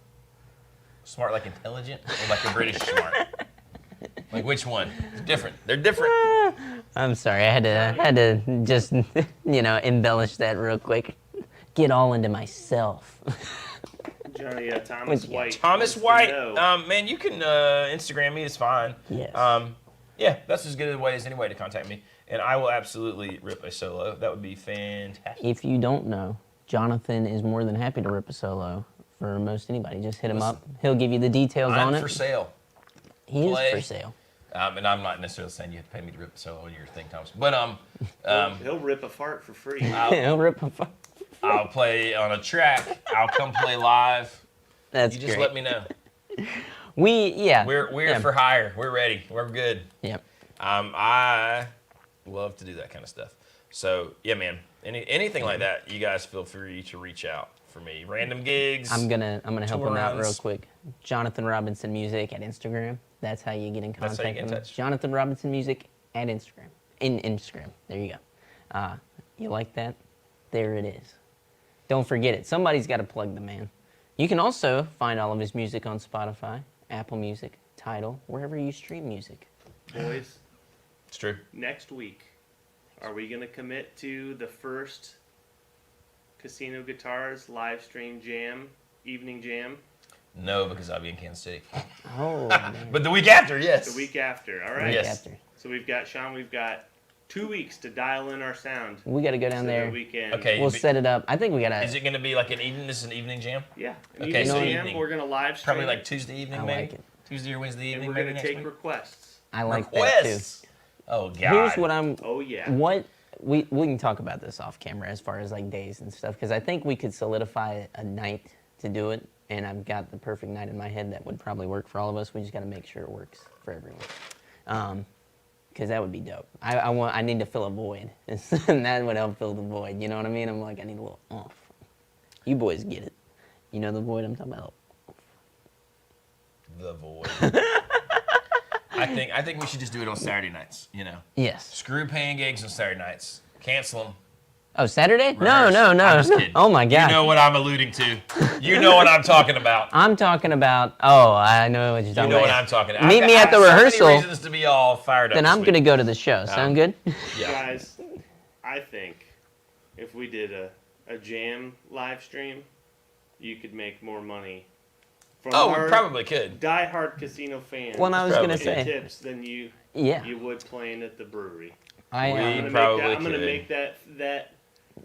Smart like intelligent or like a British smart? Like which one? It's different. They're different. I'm sorry, I had to just embellish that real quick. Get all into myself. Johnny, Thomas What'd you White. Thomas wants to White, know. man, you can Instagram me. It's fine. Yes. Yeah, that's as good a way as any way to contact me, and I will absolutely rip a solo. That would be fantastic. If you don't know, Jonathan is more than happy to rip a solo for most anybody. Just hit him up. He'll give you the details on I'm it. for sale. He play. is for sale. And I'm not necessarily saying you have to pay me to rip a solo on your thing, Thomas. But He'll rip a fart for free. He'll rip a I'll play on a track. I'll come play live. That's You just great. let me know. We're For hire. We're ready. We're good. Yep. I love to do that kind of stuff. So yeah, man. Anything like that, you guys feel free to reach out for me. Random gigs. I'm gonna help him out real runs. quick. Jonathan Robinson Music at Instagram. That's how you get in That's contact how you get in with him. touch. Jonathan Robinson Music at Instagram. In Instagram. There you go. You like that? There it is. Don't forget it. Somebody's got to plug the man. You can also find all of his music on Spotify, Apple Music, Tidal, wherever you stream music. Boys, It's true. next week, are we going to commit to the first Casino Guitars live stream jam, evening jam? No, because I'll be in Kansas City. Oh, man. But the week after, yes. The week after, all right? Yes. After. So we've got, Sean, 2 weeks to dial in our sound. We got to go down So there. that we can, Okay. We'll set it up. I think we got Is to. it going to be like this is an evening jam? Yeah. An Okay, evening so jam, evening. we're going to live stream. Probably like Tuesday evening, I maybe? like it. Tuesday or Wednesday and evening, we're maybe going to next take week? requests. I like that too. Requests. Oh, God. Here's what I'm. Oh, yeah. What we can talk about this off camera as far as like days and stuff because I think we could solidify a night to do it, and I've got the perfect night in my head that would probably work for all of us. We just got to make sure it works for everyone, because that would be dope. I need to fill a void, and that would help fill the void. You know what I mean? I'm like I need a little off. You boys get it. You know the void I'm talking about. The void. I think we should just do it on Saturday nights, you know. Yes. Screw paying gigs on Saturday nights. Cancel them. Oh, Saturday? Rehearse. No. I'm just kidding. Oh my God. You know what I'm alluding to. You know what I'm talking about. I'm talking about. Oh, I know what you're You talking know about. what I'm talking about. Meet me at the I have rehearsal. So many reasons to be all fired up. Then this I'm week. gonna go to the show. Sound good? Yeah. Guys, I think if we did a jam live stream, you could make more money from Oh, our we probably could. diehard casino fans Well, I was Probably. gonna in say. tips than you Yeah. would playing at the brewery. I We probably I'm gonna could. make that.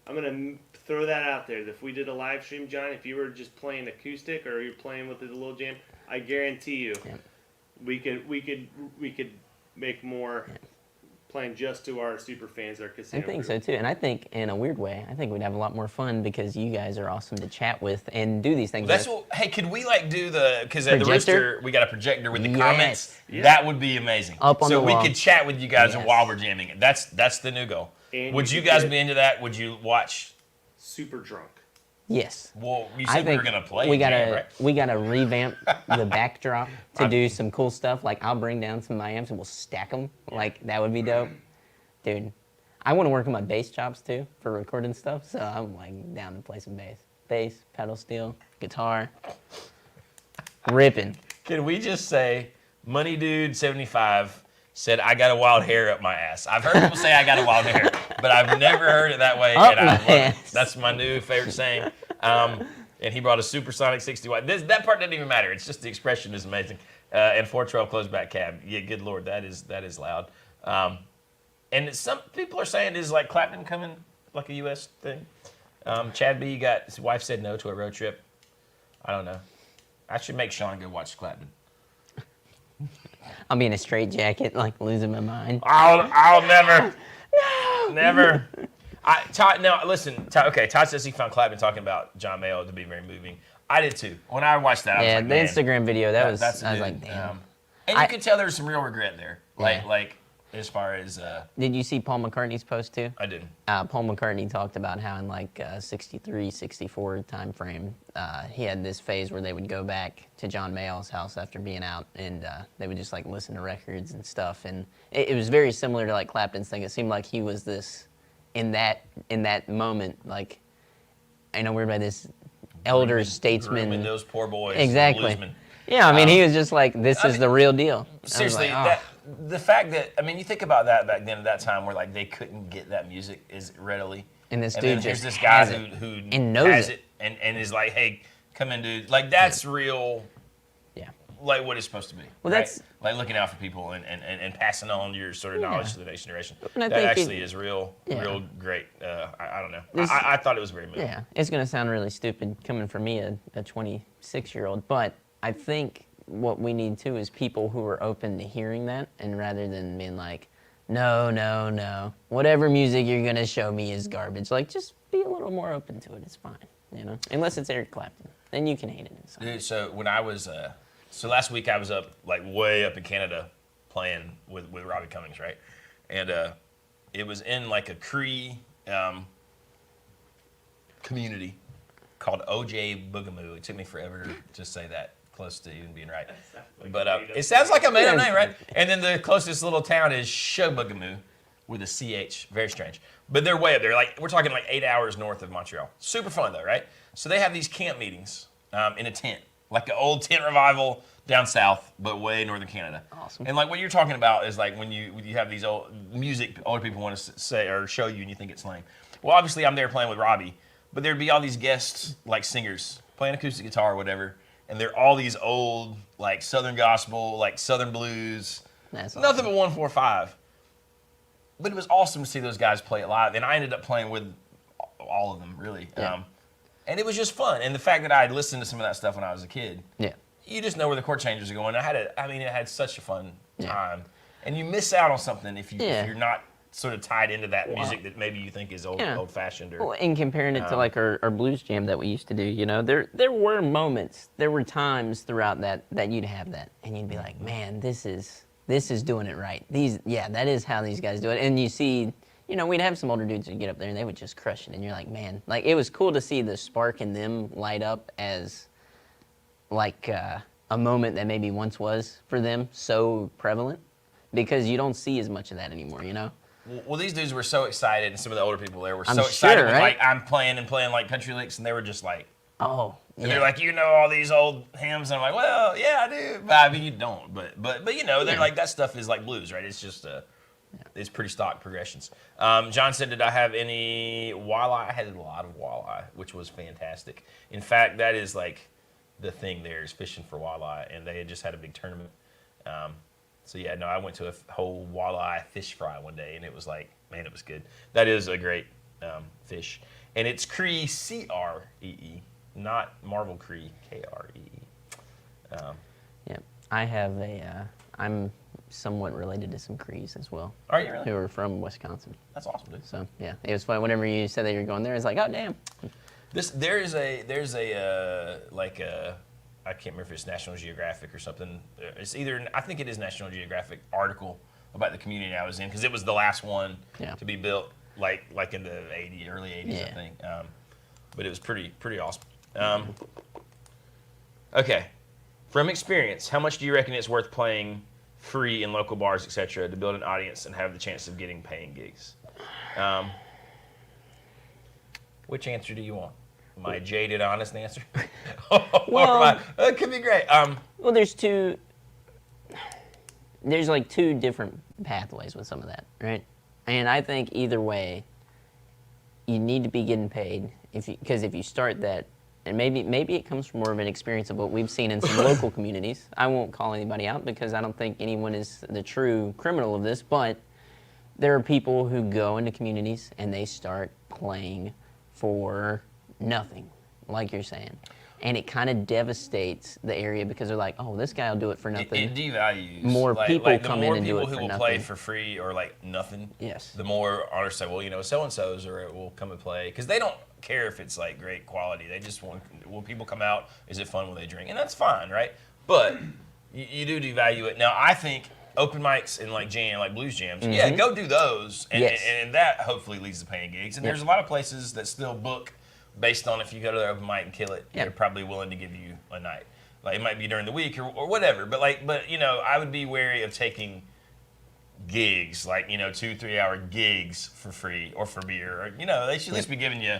I'm gonna throw that out there. If we did a live stream, John, if you were just playing acoustic or you're playing with a little jam, I guarantee you, Yeah. we could make more playing just to our super fans, our I casino. think group. so too, and I think in a weird way, I think we'd have a lot more fun because you guys are awesome to chat with and do these things. That's with. what. Hey, could we like do the? Because at the Projector? Rooster, we got a projector with the Yes. comments. Yeah. That would be amazing. Up on so the we wall. could chat with you guys Yes. while we're jamming. That's the new goal. And Would you you could guys get- be into that? Would you watch? Super drunk. Yes. Well, you I said we think were gonna play. we a jam, gotta right? we gotta revamp the backdrop to do some cool stuff. Like I'll bring down some of my amps and we'll stack them. Like that would be dope, dude. I want to work on my bass chops too for recording stuff. So I'm like down to play some bass, pedal steel, guitar, ripping. Can we just say, Money Dude 75 said, "I got a wild hair up my ass." I've heard people say I got a wild hair, but I've never heard it that way, Up and I my love it. ass. That's my new favorite saying. And he brought a supersonic 60 watt. That part doesn't even matter. It's just the expression is amazing. And 412 closed back cab. Yeah, good lord, that is loud. And some people are saying, is like Clapton coming like a U.S. thing? Chad B. His wife said no to a road trip. I don't know. I should make Sean go watch Clapton. I'll be in a straight jacket, like losing my mind. I'll never. Never. Todd, now listen. Okay, Todd says he found Clapton talking about John Mayo to be very moving. I did too. When I watched that, I was Yeah, like, the man, Instagram video that was. that's I was good. like, damn. And you could tell there was some real regret there. Yeah. Like as far as Did you see Paul McCartney's post too? I didn't. Paul McCartney talked about how in like 63, 64 time frame, he had this phase where they would go back to John Mayall's house after being out, and they would just like listen to records and stuff. And it was very similar to like Clapton's thing. It seemed like he was this in that moment, like I know we're by this elder grooming statesman. those poor boys. Exactly. Bluesmen. Yeah, I mean, he was just like, this is the real deal. I was Seriously, like, the fact that, I mean, you think about that back then at that time where like they couldn't get that music as readily. And this then dude here's just this guy has it who and knows has it. and is like, hey, come in, dude. Like that's real. Yeah. Like what it's supposed to be. Well, right? that's like looking out for people and passing on your sort of knowledge to the next generation. And I That think actually is real great. I don't know. I thought it was very moving. Yeah, it's going to sound really stupid coming from me, a 26-year-old, but I think what we need too is people who are open to hearing that, and rather than being like, no, whatever music you're going to show me is garbage. Like, just be a little more open to it. It's fine, unless it's Eric Clapton. Then you can hate it. Dude, so when I was, so last week I was up, like way up in Canada playing with Robbie Cummings, right? And it was in like a Cree community called OJ Boogamoo. It took me forever to say that, close to even being right. But it sounds like a made-up name, right? And then the closest little town is Showboogamoo with a CH. Very strange. But they're way up there. Like we're talking like 8 hours north of Montreal. Super fun though, right? So they have these camp meetings in a tent, like an old tent revival down south, but way northern Canada. Awesome. And like what you're talking about is like when you have these old music older people want to say or show you and you think it's lame. Well, obviously I'm there playing with Robbie, but there'd be all these guests like singers playing acoustic guitar or whatever, and they're all these old like Southern gospel, like Southern blues, That's nothing but 1-4-5. But it was awesome to see those guys play it live, and I ended up playing with all of them really. Yeah. And it was just fun, and the fact that I had listened to some of that stuff when I was a kid. Yeah. You just know where the chord changes are going. It had such a fun time, and you miss out on something if you're not sort of tied into that music that maybe you think is old fashioned. Or Well, and comparing it to like our blues jam that we used to do, there were moments, there were times throughout that you'd have that, and you'd be like, man, this is doing it right. That is how these guys do it. And you see, we'd have some older dudes who'd get up there and they would just crush it, and you're like, man, like it was cool to see the spark in them light up as like a moment that maybe once was for them so prevalent, because you don't see as much of that anymore, Well, these dudes were so excited, and some of the older people there were I'm so excited. sure, With, right? like I'm playing like country licks, and they were just like, Oh, yeah. and they're like, all these old hymns, and I'm like, well, yeah, I do. But I mean, you don't. But they're like that stuff is like blues, right? It's just it's pretty stock progressions. John said, did I have any walleye? I had a lot of walleye, which was fantastic. In fact, that is like the thing there is fishing for walleye, and they had just had a big tournament. So yeah, no, I went to a whole walleye fish fry one day, and it was like, man, it was good. That is a great fish, and it's Cree, C-R-E-E, not Marvel Cree, K-R-E-E. Yeah, I have I'm somewhat related to some Crees as well. Are you really? Who are from Wisconsin. That's awesome, dude. So yeah, it was fun. Whenever you said that you were going there, it's like, oh damn. There's a I can't remember if it's National Geographic or something. It's either, I think it is National Geographic article about the community I was in, because it was the last one to be built, like in the early 80s, I think. But it was pretty awesome. Okay, from experience, how much do you reckon it's worth playing free in local bars, etc., to build an audience and have the chance of getting paying gigs? Which answer do you want? My jaded, honest answer? Well, it could be great. Well, there's like two different pathways with some of that, right? And I think either way, you need to be getting paid because if you start that, and maybe it comes from more of an experience of what we've seen in some local communities. I won't call anybody out because I don't think anyone is the true criminal of this, but there are people who go into communities and they start playing for nothing, like you're saying. And it kind of devastates the area because they're like, oh, this guy will do it for nothing. It devalues. More people come in and do it for the more people who will play for free or like nothing, Yes. the more others say, well, so-and-so's or will come and play. Because they don't care if it's like great quality. They just want, will people come out? Is it fun when they drink? And that's fine, right? But you do devalue it. Now, I think open mics and like blues jams, go do those. And, Yes. and that hopefully leads to paying gigs. And there's a lot of places that still book based on if you go to their open mic and kill it, they're probably willing to give you a night. Like it might be during the week or whatever. But I would be wary of taking gigs, 2-3 hour gigs for free or for beer. Or, they should at least be giving you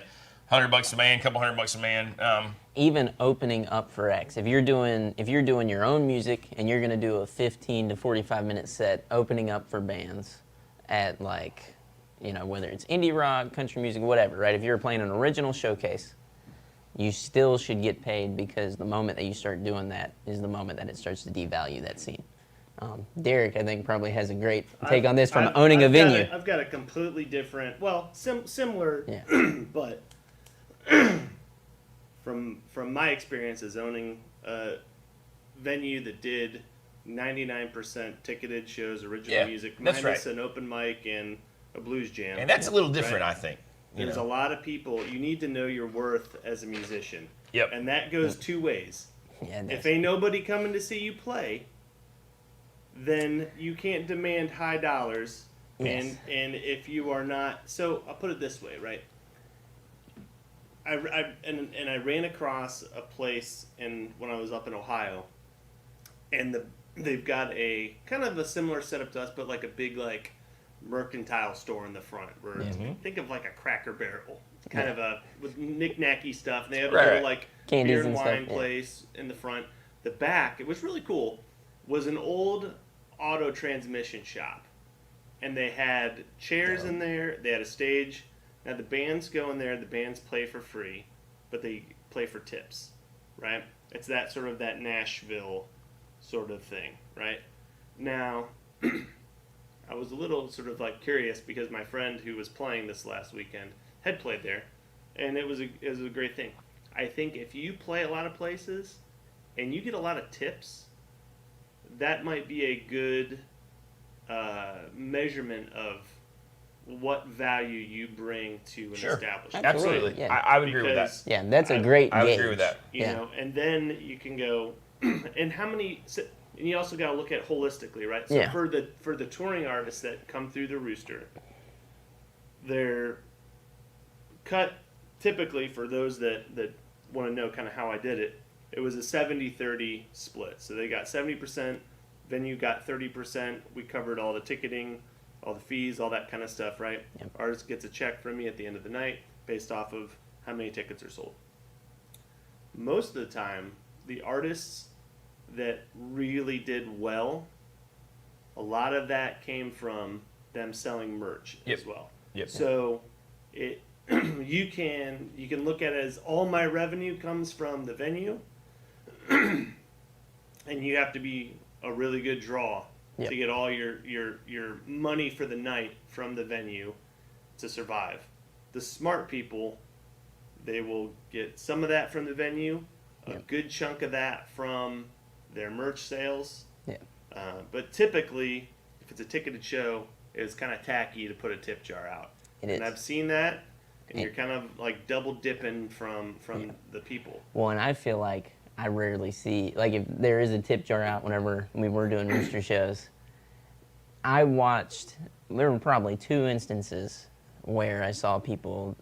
$100 a man, couple $100 a man. Even opening up for acts. If you're doing your own music and you're gonna do a 15 to 45 minute set, opening up for bands at like, whether it's indie rock, country music, whatever, right? If you're playing an original showcase, you still should get paid, because the moment that you start doing that is the moment that it starts to devalue that scene. Derek, I think, probably has a great take on this from owning a venue. I've got a completely different, similar, Yeah. but from my experience as owning a venue that did 99% ticketed shows, original music, minus an open mic and a blues jam. And that's a little different, I think. There's a lot of people. You need to know your worth as a musician. Yep. And that goes two ways. Yeah, If ain't nobody coming to see you play, then you can't demand high dollars. Yes. And if you are not, so I'll put it this way, right? I ran across a place when I was up in Ohio, and they've got a kind of a similar setup to us, but like a big like mercantile store in the front, where think of like a Cracker Barrel, kind of a with knick-knacky stuff. And they have a little like candies beer and wine stuff, place in the front. The back, it was really cool, was an old auto transmission shop, and they had chairs in there. They had a stage. Now the bands go in there. The bands play for free, but they play for tips, right? It's that sort of that Nashville sort of thing, right? Now, I was a little sort of like curious, because my friend who was playing this last weekend had played there, and it was a great thing. I think if you play a lot of places and you get a lot of tips, that might be a good measurement of what value you bring to an establishment. Absolutely. Yeah. I would agree with that. Yeah, that's a great I would gauge. agree with that. You know, and then you can go, and how many? And you also got to look at it holistically, right? So for the touring artists that come through the Rooster, they're cut typically, for those that want to know kind of how I did it. It was a 70-30 split. So they got 70%, venue got 30%. We covered all the ticketing, all the fees, all that kind of stuff, right? Yep. Artist gets a check from me at the end of the night based off of how many tickets are sold. Most of the time, the artists that really did well, a lot of that came from them selling merch as well. Yep. So you can look at it as all my revenue comes from the venue, and you have to be a really good draw to get all your money for the night from the venue to survive. The smart people, they will get some of that from the venue, a good chunk of that from their merch sales. Yeah. But typically, if it's a ticketed show, it's kind of tacky to put a tip jar out. And I've seen that, and you're kind of like double dipping from the people. Well, and I feel like I rarely see, like, if there is a tip jar out whenever we were doing Rooster shows, there were probably 2 instances where I saw people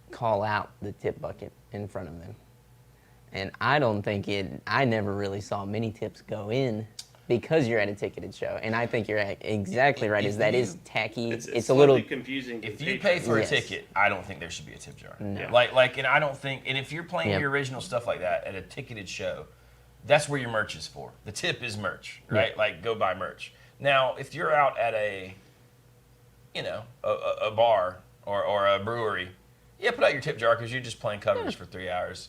call out the tip bucket in front of them. And I never really saw many tips go in, because you're at a ticketed show. And I think you're exactly right, that is tacky. It's a little confusing. If you pay for a ticket, I don't think there should be a tip jar. No. And I don't think, and if you're playing your original stuff like that at a ticketed show, that's where your merch is for. The tip is merch, right? Yeah. Like, go buy merch. Now, if you're out at a bar or a brewery, put out your tip jar, because you're just playing covers for 3 hours.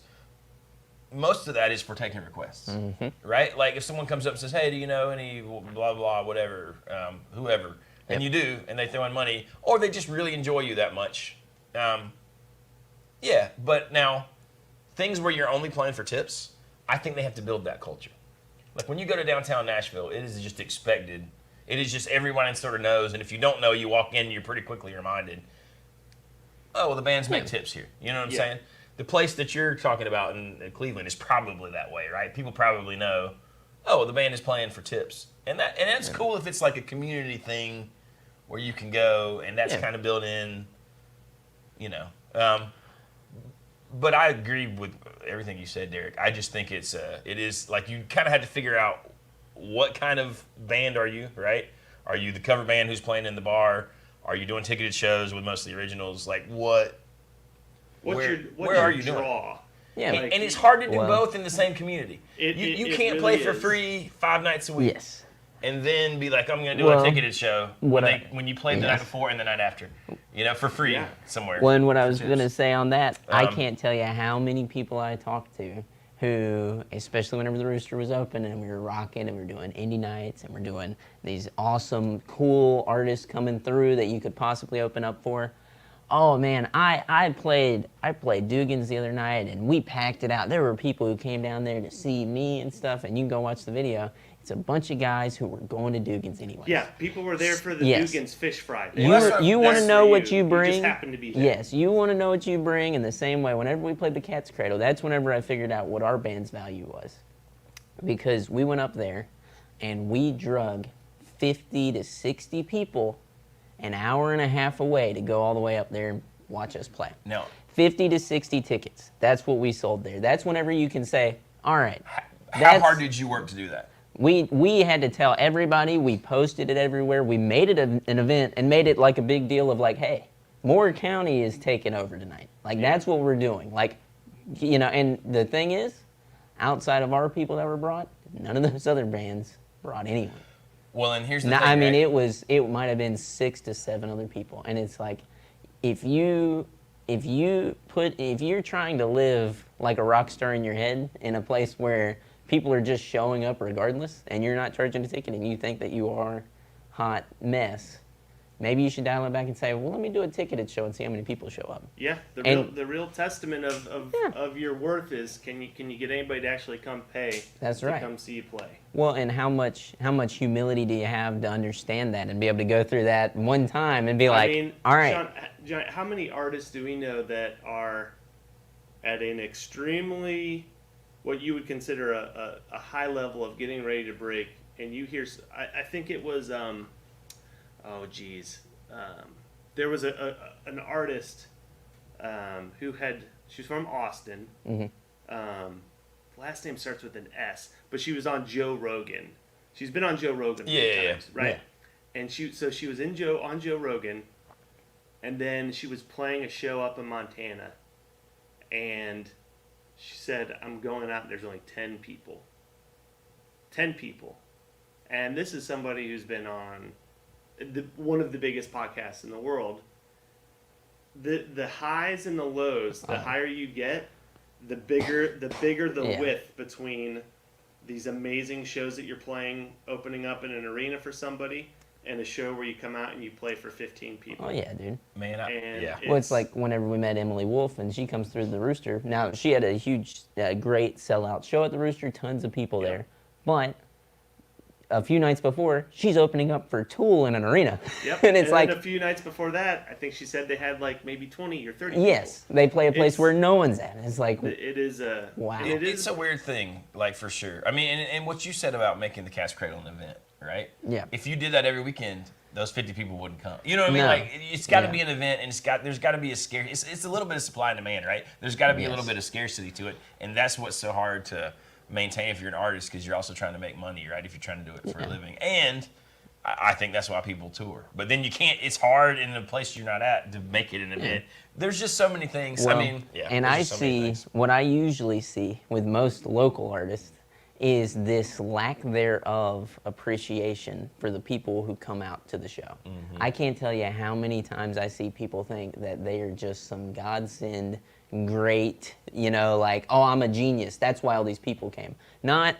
Most of that is for taking requests, right? Like, if someone comes up and says, hey, do you know any blah, blah, whatever, whoever, and you do, and they throw in money, or they just really enjoy you that much. But now, things where you're only playing for tips, I think they have to build that culture. Like, when you go to downtown Nashville, it is just expected. It is just everyone sort of knows, and if you don't know, you walk in, you're pretty quickly reminded, oh, well, the bands make tips here. You know what I'm saying? The place that you're talking about in Cleveland is probably that way, right? People probably know, oh, the band is playing for tips. And that's cool if it's like a community thing where you can go, and that's kind of built in, but I agree with everything you said, Derek. I just think it is like, you kind of had to figure out what kind of band are you, right? Are you the cover band who's playing in the bar? Are you doing ticketed shows with most of the originals? Like, what where are you doing? draw? Yeah. Like, And it's hard to do Well- both in the same community. You can't play really for is. free 5 nights a week. Yes. And then be like, I'm going to do Well, a ticketed show what when you played the yeah. night before and the night after, for free Yeah. somewhere. Well, and what I for was tips. going to say on that, I Um, can't tell you how many people I talked to who, especially whenever the Rooster was open and we were rocking and we were doing indie nights and we're doing these awesome, cool artists coming through that you could possibly open up for. Oh man, I played Dugan's the other night and we packed it out. There were people who came down there to see me and stuff, and you can go watch the video. It's a bunch of guys who were going to Dugan's anyway. Yeah, people were there for the Yes. Dugan's Fish Fry. You, Well, you want to that's know for what you You bring. just happened to be there. Yes, you want to know what you bring in the same way. Whenever we played the Cat's Cradle, that's whenever I figured out what our band's value was. Because we went up there and we drug 50 to 60 people an hour and a half away to go all the way up there and watch us play. No. 50 to 60 tickets. That's what we sold there. That's whenever you can say, all right. How hard did you work to do that? We had to tell everybody. We posted it everywhere. We made it an event and made it like a big deal of like, hey, Moore County is taking over tonight. Like, that's what we're doing. Like, and the thing is, outside of our people that were brought, none of those other bands brought anyone. Well, and here's the Now, thing. I mean, right? it might have been 6 to 7 other people, and it's like, if you're trying to live like a rock star in your head in a place where people are just showing up regardless, and you're not charging a ticket, and you think that you are hot mess, maybe you should dial it back and say, well, let me do a ticketed show and see how many people show up. Yeah, And- the real testament of your worth is can you get anybody to actually come pay That's to right. come see you play? Well, and how much humility do you have to understand that and be able to go through that one time and be like, I mean, all right, John, how many artists do we know that are at an extremely what you would consider a high level of getting ready to break, and you hear I think it was there was an artist who she was from Austin. Last name starts with an S, but she was on Joe Rogan. She's been on Joe Rogan a few times, right? Yeah. And she was on Joe Rogan, and then she was playing a show up in Montana, and she said, "I'm going out. There's only 10 people. 10 people." And this is somebody who's been on one of the biggest podcasts in the world. The highs and the lows, the higher you get, the bigger the Yeah. width between these amazing shows that you're playing, opening up in an arena for somebody, and a show where you come out and you play for 15 people. oh yeah, dude. Man, And yeah. Well, it's like whenever we met Emily Wolf and she comes through the Rooster. Now, she had a huge, great sellout show at the Rooster, tons of people there. But a few nights before, she's opening up for Tool in an arena. Yep. and it's then like, a few nights before that, I think she said they had like maybe 20 or 30 yes, they play a place It's- where no one's at. It's like, people. It is a... Wow. and it It's is a weird thing, like for sure. I mean, and what you said about making the Cat's Cradle an event, right? Yeah. If you did that every weekend, those 50 people wouldn't come. You know what I mean? No. Like it's got to Yeah. be an event, and there's got to be a it's a little bit of supply and demand, right? There's got to be a little Yes. bit of scarcity to it, and that's what's so hard to maintain if you're an artist, because you're also trying to make money, right? If you're trying to do it for a living, and I think that's why people tour. But then you can't. It's hard in a place you're not at to make it an event. There's just so many things. well, I mean, yeah. and there's I just so many see, things. what I usually see with most local artists is this lack thereof appreciation for the people who come out to the show. Mm-hmm. I can't tell you how many times I see people think that they are just some godsend, great, like, oh, I'm a genius. That's why all these people came. Not,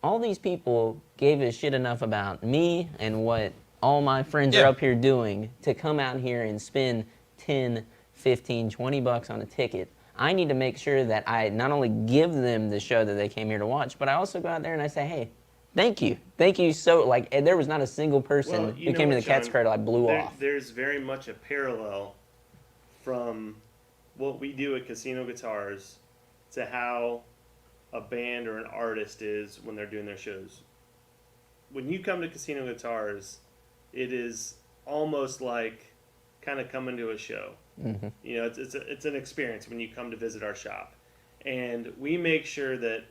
all these people gave a shit enough about me and what all my friends are Yeah. up here doing to come out here and spend 10, 15, 20 bucks on a ticket. I need to make sure that I not only give them the show that they came here to watch, but I also go out there and I say, hey, thank you. Thank you so, like, and there was not a single person Well, you who know came to what, the Cat's John? Cradle I blew off. There's very much a parallel from what we do at Casino Guitars to how a band or an artist is when they're doing their shows. When you come to Casino Guitars, it is almost like kind of coming to a show. Mm-hmm. It's an experience when you come to visit our shop. And we make sure that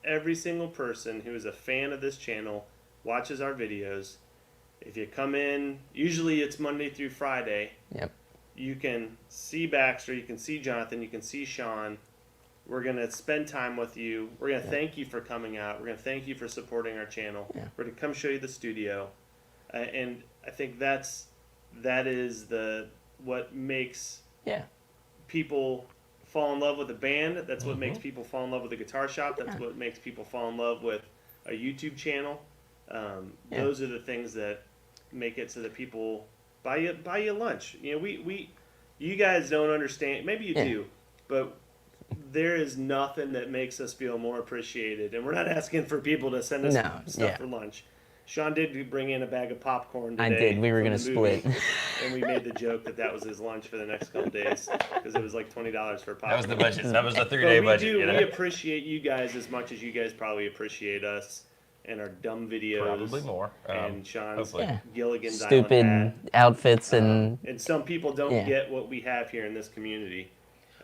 every single person who is a fan of this channel watches our videos. If you come in, usually it's Monday through Friday, Yep. you can see Baxter, you can see Jonathan, you can see Sean. We're going to spend time with you. We're going to thank you for coming out. We're going to thank you for supporting our channel. Yeah. We're going to come show you the studio. And I think that is what makes people fall in love with a band. That's what makes people fall in love with a guitar shop. That's what makes people fall in love with a YouTube channel. Those are the things that make it so that people buy you lunch. You know, you guys don't understand. Maybe you do, but there is nothing that makes us feel more appreciated. And we're not asking for people to send us stuff for lunch. Sean did bring in a bag of popcorn today. I did. We were going to split. And we made the joke that was his lunch for the next couple days because it was like $20 for popcorn. That was the budget. That was the 3-day budget. We appreciate you guys as much as you guys probably appreciate us and our dumb videos. Probably more. And Sean's hopefully. Gilligan's Stupid Island hat. outfits and some people don't get what we have here in this community.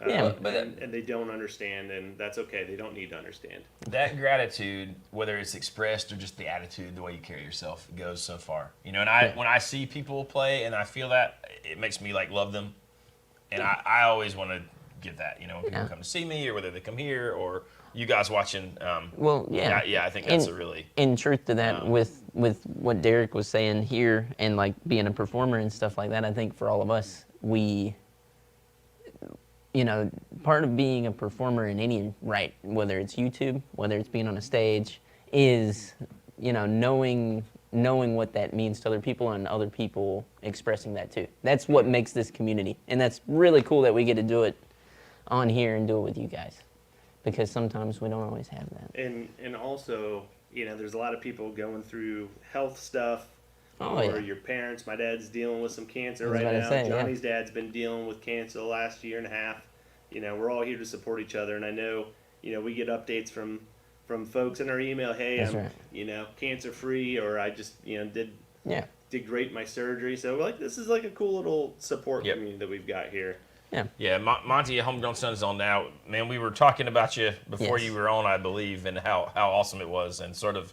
And they don't understand, and that's okay. They don't need to understand. That gratitude, whether it's expressed or just the attitude, the way you carry yourself, goes so far. You know, and when I see people play and I feel that, it makes me like love them, and I always want to give that. You know, when people come to see me, or whether they come here, or you guys watching. I think that's a really. In truth to that, with what Derek was saying here, and like being a performer and stuff like that, I think for all of us, part of being a performer in any whether it's YouTube, whether it's being on a stage, is, knowing what that means to other people and other people expressing that too. That's what makes this community. And that's really cool that we get to do it on here and do it with you guys. Because sometimes we don't always have that. And also, there's a lot of people going through health stuff. Your parents. My dad's dealing with some cancer right now. Johnny's dad's been dealing with cancer the last year and a half. We're all here to support each other, and I know, we get updates from folks in our email. Hey, I'm cancer free, or I just did great in my surgery. So this is like a cool little support community that we've got here. Yeah. Monty, Homegrown Son is on now. Man, we were talking about you before you were on, I believe, and how awesome it was, and sort of,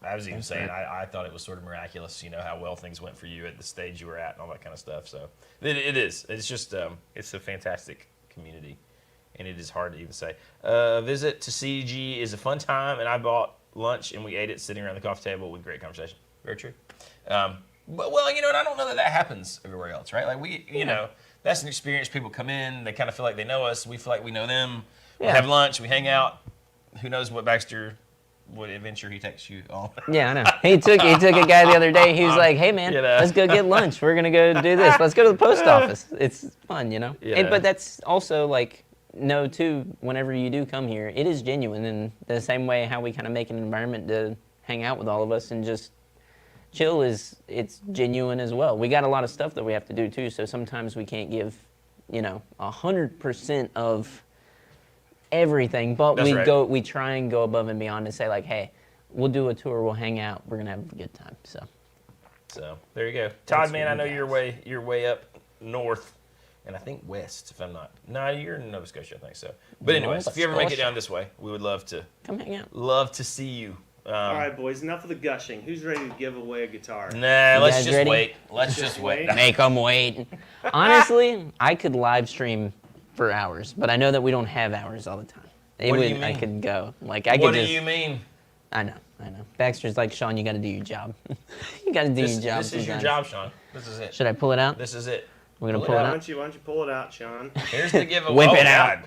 I was even saying I thought it was sort of miraculous, how well things went for you at the stage you were at and all that kind of stuff. So it is. It's just it's a fantastic community, and it is hard to even say. Visit to CG is a fun time, and I bought lunch and we ate it sitting around the coffee table with great conversation. Very true. And I don't know that happens everywhere else, right? Like we, that's an experience. People come in, they kind of feel like they know us. We feel like we know them. We have lunch, we hang out. Who knows what adventure he takes you on? Yeah, I know. He took a guy the other day. He was like, "Hey, man, let's go get lunch. We're gonna go do this. Let's go to the post office. It's fun, Yeah. But that's also too. Whenever you do come here, it is genuine in the same way how we kind of make an environment to hang out with all of us and just chill. It's genuine as well. We got a lot of stuff that we have to do too. So sometimes we can't give, 100% of everything, but we try and go above and beyond and say hey, we'll do a tour, we'll hang out, we're gonna have a good time. So there you go. Todd, man, I know you're way up north, and I think west, if I'm not. No, you're in Nova Scotia, I think so. But anyways, if you ever make it down this way, we would love to come hang out. Love to see you. All right, boys, enough of the gushing. Who's ready to give away a guitar? Nah, let's just wait. Let's just wait. Make them wait. Honestly, I could live stream for hours, but I know that we don't have hours all the time. What do you mean? I could go. What do you mean? I know. Baxter's like, Sean, you got to do your job. You got to do your job. This is your job, Sean. This is it. Should I pull it out? This is it. We're gonna pull it out. Why don't you pull it out, Sean? Here's the giveaway. Whip it out.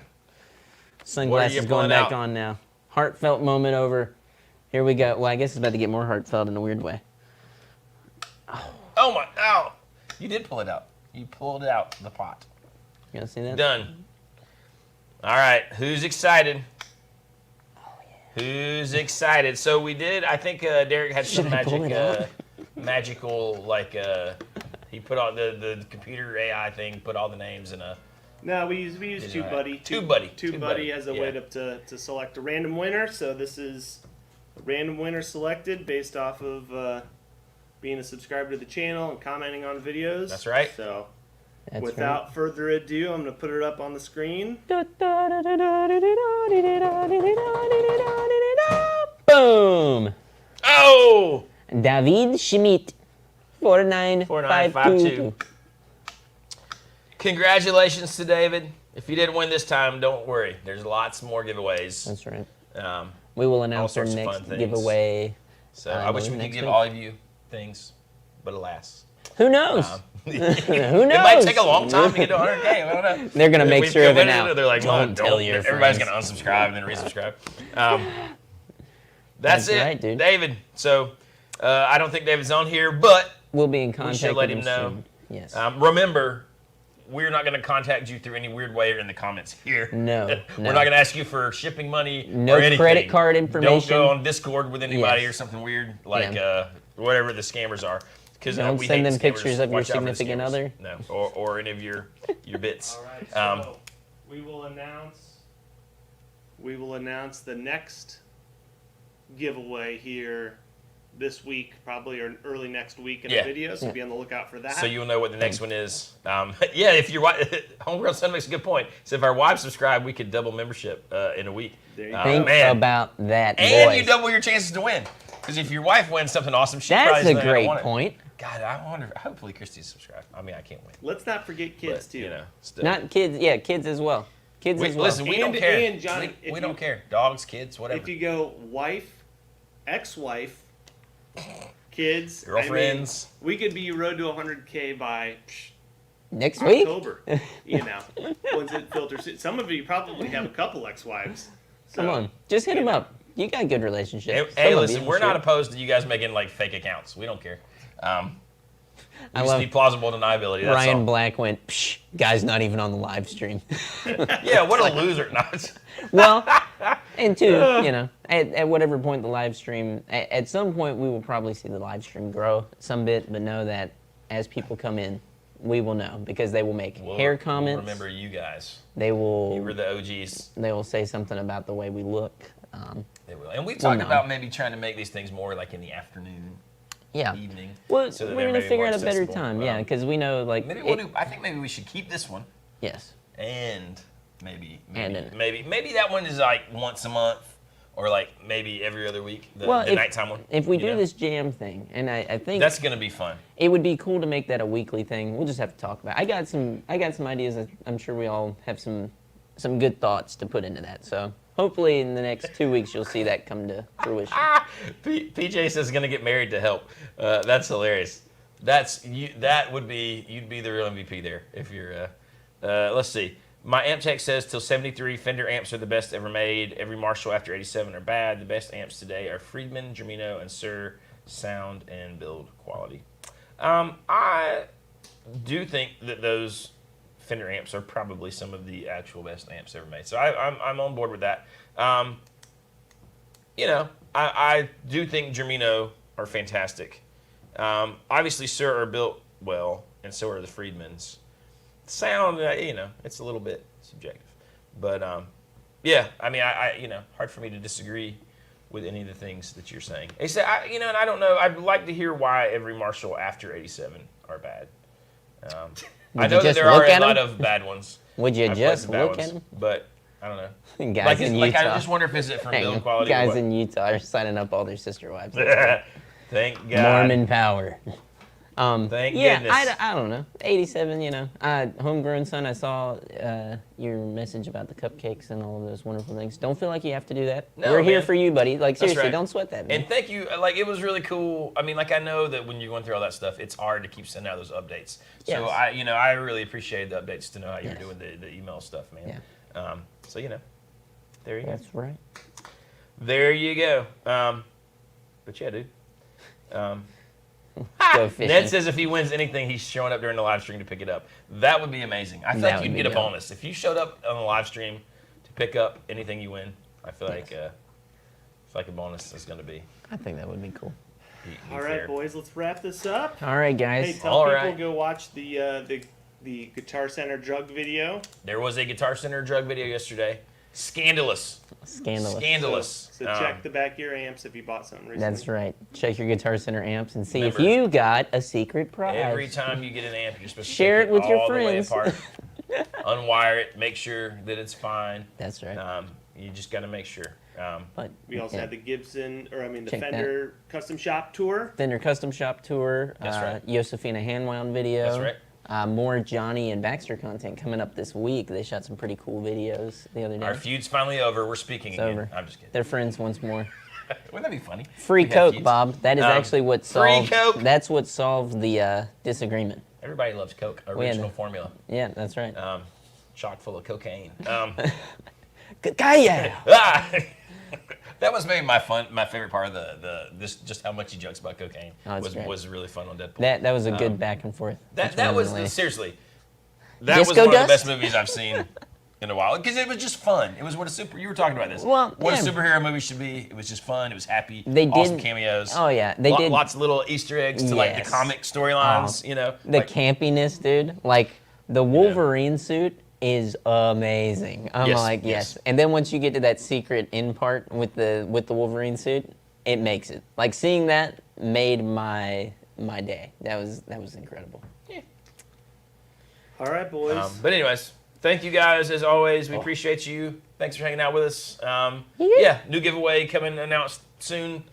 Sunglasses going back on now. Heartfelt moment over. Here we go. Well, I guess it's about to get more heartfelt in a weird way. Oh my! Ow! You did pull it out. You pulled it out the pot. You gonna see that? Done. All right. Who's excited? Who's excited? So we did. I think Derek had some magical he put all the computer AI thing, put all the names in a. No, we use TubeBuddy. TubeBuddy has a way to select a random winner. So this is a random winner selected based off of being a subscriber to the channel and commenting on videos. That's right. So without further ado, I'm going to put it up on the screen. Boom! Oh! David Schmidt, 4952. Congratulations to David. If you didn't win this time, don't worry. There's lots more giveaways. That's right. Um, We will announce our sorts of fun next things. giveaway. so I wish we could next give week. all of you things, but alas. Who knows? Who knows? It might take a long time to get to 100K. I don't know. They're gonna make We've sure of it committed now. They're like, Don't tell your Everybody's friends. gonna unsubscribe and then resubscribe. That's it, right, dude. David. So I don't think David's on here, but We'll be in contact. should let with him know. soon. Yes. Remember, we're not going to contact you through any weird way or in the comments here. No, We're no. not going to ask you for shipping money No or anything. credit card information. Don't go on Discord with anybody Yes. or something weird like whatever the scammers are. Because Don't we send hate them scammers. pictures of your Watch out for the significant scammers. other. No, or any of your bits. All right, so we will announce the next giveaway here this week, probably, or early next week in a video. So be on the lookout for that. So you'll know what the next one is. If your Homegrown Son makes a good point. So if our wives subscribe, we could double membership in a week. There you Think man. about that, And boys. you double your chances to win. Because if your wife wins something awesome, she That's probably a isn't great want it. point. God, I wonder. Hopefully, Christy's subscribed. I mean, I can't wait. Let's not forget kids But, too. you know, still. Not kids. Yeah, kids as well. Kids as well. Listen, we don't And- care. and Johnny, we if don't you- care. Dogs, kids, whatever. If you go wife, ex-wife, kids, Girlfriends. I mean, we could be road to 100K by Next week. October. You know, once it filters. Some of you probably have a couple ex-wives. So, Come on, just hit them up. You got good relationships. Hey, Some of listen, you, we're sure. not opposed to you guys making like fake accounts. We don't care. We I just love need plausible deniability. That's Ryan all. Black went, Psh, guy's not even on the live stream. Yeah, what a loser. Not. Well, and two, you know, at whatever point the live stream, at some point we will probably see the live stream grow some bit, but know that as people come in, we will know because they will make hair comments. We'll remember you guys. They You will. were the OGs. They will say something about the way we look. They will. And we talked no. about maybe trying to make these things more like in the afternoon, Yeah. evening. Well, so that we're they're gonna maybe figure more out a better accessible. time. Yeah, because we know like. Maybe we'll do. I think maybe we should keep this one, Yes. and maybe And maybe that one is like once a month, or like maybe every other week. The if, nighttime one. If we you do know? this jam thing, and I think that's gonna be fun. it would be cool to make that a weekly thing. We'll just have to talk about it. I got some ideas. That I'm sure we all have some good thoughts to put into that. So hopefully in the next 2 weeks you'll see that come to fruition. PJ says gonna get married to help. That's hilarious. That's you. That would be you'd be the real MVP there if you're. Let's see. My amp tech says till 73 Fender amps are the best ever made. Every Marshall after 87 are bad. The best amps today are Friedman, Germino, and Sir sound and build quality. I do think that those Fender amps are probably some of the actual best amps ever made. So I'm on board with that. You know, I do think Germino are fantastic. Obviously, Sir are built well, and so are the Friedmans. Sound, you know, it's a little bit subjective, but yeah, I mean, I you know, hard for me to disagree with any of the things that you're saying. Except, you know, and I don't know. I'd like to hear why every Marshall after 87 are bad. I you know that just there are look a at 'em? lot of bad ones. Would you I've played just some bad look ones, at them? but I don't know. Guys in Like I Utah. just wonder if is it from Hang build on. quality. or Guys what. in Utah are signing up all their sister wives. Thank God. Mormon power. Thank Yeah, goodness. I don't know. 87, you know. Homegrown Son, I saw your message about the cupcakes and all of those wonderful things. Don't feel like you have to do that. No, We're here man. for you, buddy. Like, That's seriously, right. don't sweat that, man. And thank you. Like, it was really cool. I mean, like, I know that when you're going through all that stuff, it's hard to keep sending out those updates. So, Yes. I really appreciate the updates to know how you're Yes. doing the email stuff, man. Yeah. So, you know, there you go. That's right. There you go. But yeah, dude. Go fishing. Ned says if he wins anything, he's showing up during the live stream to pick it up. That would be amazing. I feel That like would you'd be get a dope. bonus if you showed up on the live stream to pick up anything you win. I feel like a bonus is going to be. I think that would be cool. be All right, fair. boys, let's wrap this up. All right, guys. Hey, tell All people right. go watch the Guitar Center drug video. There was a Guitar Center drug video yesterday. Scandalous. Scandalous. Scandalous. So check the back of your amps if you bought something recently. That's right. Check your Guitar Center amps and see Remember, if you got a secret prize. Every time you get an amp, you're supposed to Share take it with your all the way friends. apart, unwire it, make sure that it's fine. That's right. You just got to make sure. But We also yeah. had the the Check that. Fender Custom Shop Tour. Fender Custom Shop Tour. That's right. Josefina hand wound video. That's right. More Johnny and Baxter content coming up this week. They shot some pretty cool videos the other day. Our feud's finally over. We're speaking It's again. over. I'm just kidding. They're friends once more. Wouldn't that be funny? Free We have Coke, feuds. Bob. That is actually what free solved. Coke. That's what solved the disagreement. Everybody loves Coke. had Original to- formula. Yeah, that's right. Chock full of cocaine. Kaya. That was maybe my favorite part of this just how much he jokes about cocaine Oh, it's great. was really fun on Deadpool. That was a good back and forth. That between was the ladies. seriously. That Disco was one of the Dust? best movies I've seen in a while because it was just fun. It was what you were talking about this. Well, what a yeah. superhero movie should be. It was just fun. It was happy. They awesome did- cameos. Oh yeah, they did Lots of little Easter eggs to like the Yes. comic storylines. the like, campiness, dude. Like the Wolverine suit is amazing. I'm Yes, like, yes. yes. And then once you get to that secret in part with the Wolverine suit, it makes it. Like seeing that made my day. That was incredible. All right, boys. But anyways, thank you guys as always. We appreciate you. Thanks for hanging out with us. Yeah, new giveaway coming announced soon.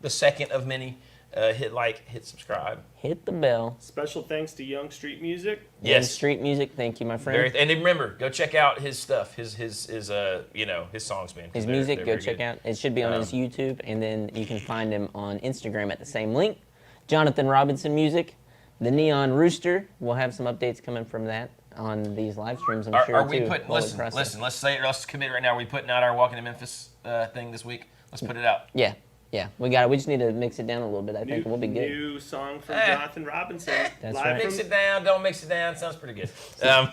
The second of many. Hit like, hit subscribe. Hit the bell. Special thanks to Young Street Music. Yes. Street music. Thank you, my friend. And remember, go check out his stuff. His songs, man. 'cause His they're music, very go check good. out. It should be on his YouTube, and then you can find him on Instagram at the same link. Jonathan Robinson Music, the Neon Rooster. We'll have some updates coming from that on these live streams. I'm sure Are we too. putting? while we Listen, process. let's commit right now. Are we putting out our Walking to Memphis thing this week? Let's put it out. Yeah, we got it. We just need to mix it down a little bit. I think we'll be good. New song from Eh. Jonathan Robinson. That's live right. from- Mix it down. Don't mix it down. Sounds pretty good.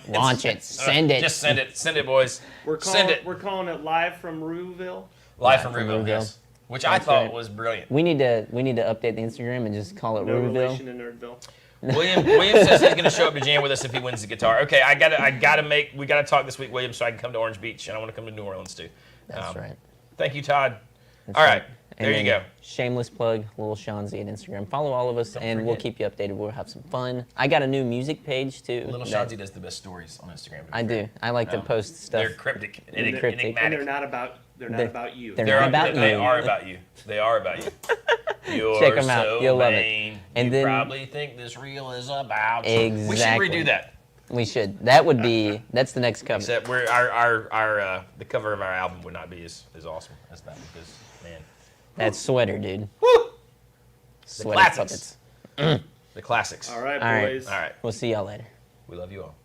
Launch it. Send it. Just send it. Send it, boys. We're Send calling, it. we're calling it live from Rouville. Live from from Rubio, Rubio. yes. Which I That's thought right. was brilliant. We need to update the Instagram and just call it No Rubeville. relation to Nerdville. William says he's going to show up to jam with us if he wins the guitar. Okay, we gotta talk this week, William, so I can come to Orange Beach, and I want to come to New Orleans too. That's right. Thank you, Todd. That's All right, And there you then go. Shameless plug, Lil Shanzi at Instagram. Follow all of us, and we'll forget. keep you updated. We'll have some fun. I got a new music page too. Little that- Shanzi does the best stories on Instagram. I do. I like to post stuff. They're cryptic, And they're- cryptic. And enigmatic. they're not about They're- about you. they're not about They me. are about you. They are about you. You're Check 'em out. so You'll love it. vain. And you then- probably think this reel is about you. We should Exactly. redo that. We should. That would be. That's the next cover. Except our the cover of our album would not be as awesome as that because man. That sweater, dude. Woo! Sweater classics. puppets. The classics. All right, All right. boys. All right. We'll see y'all later. We love you all.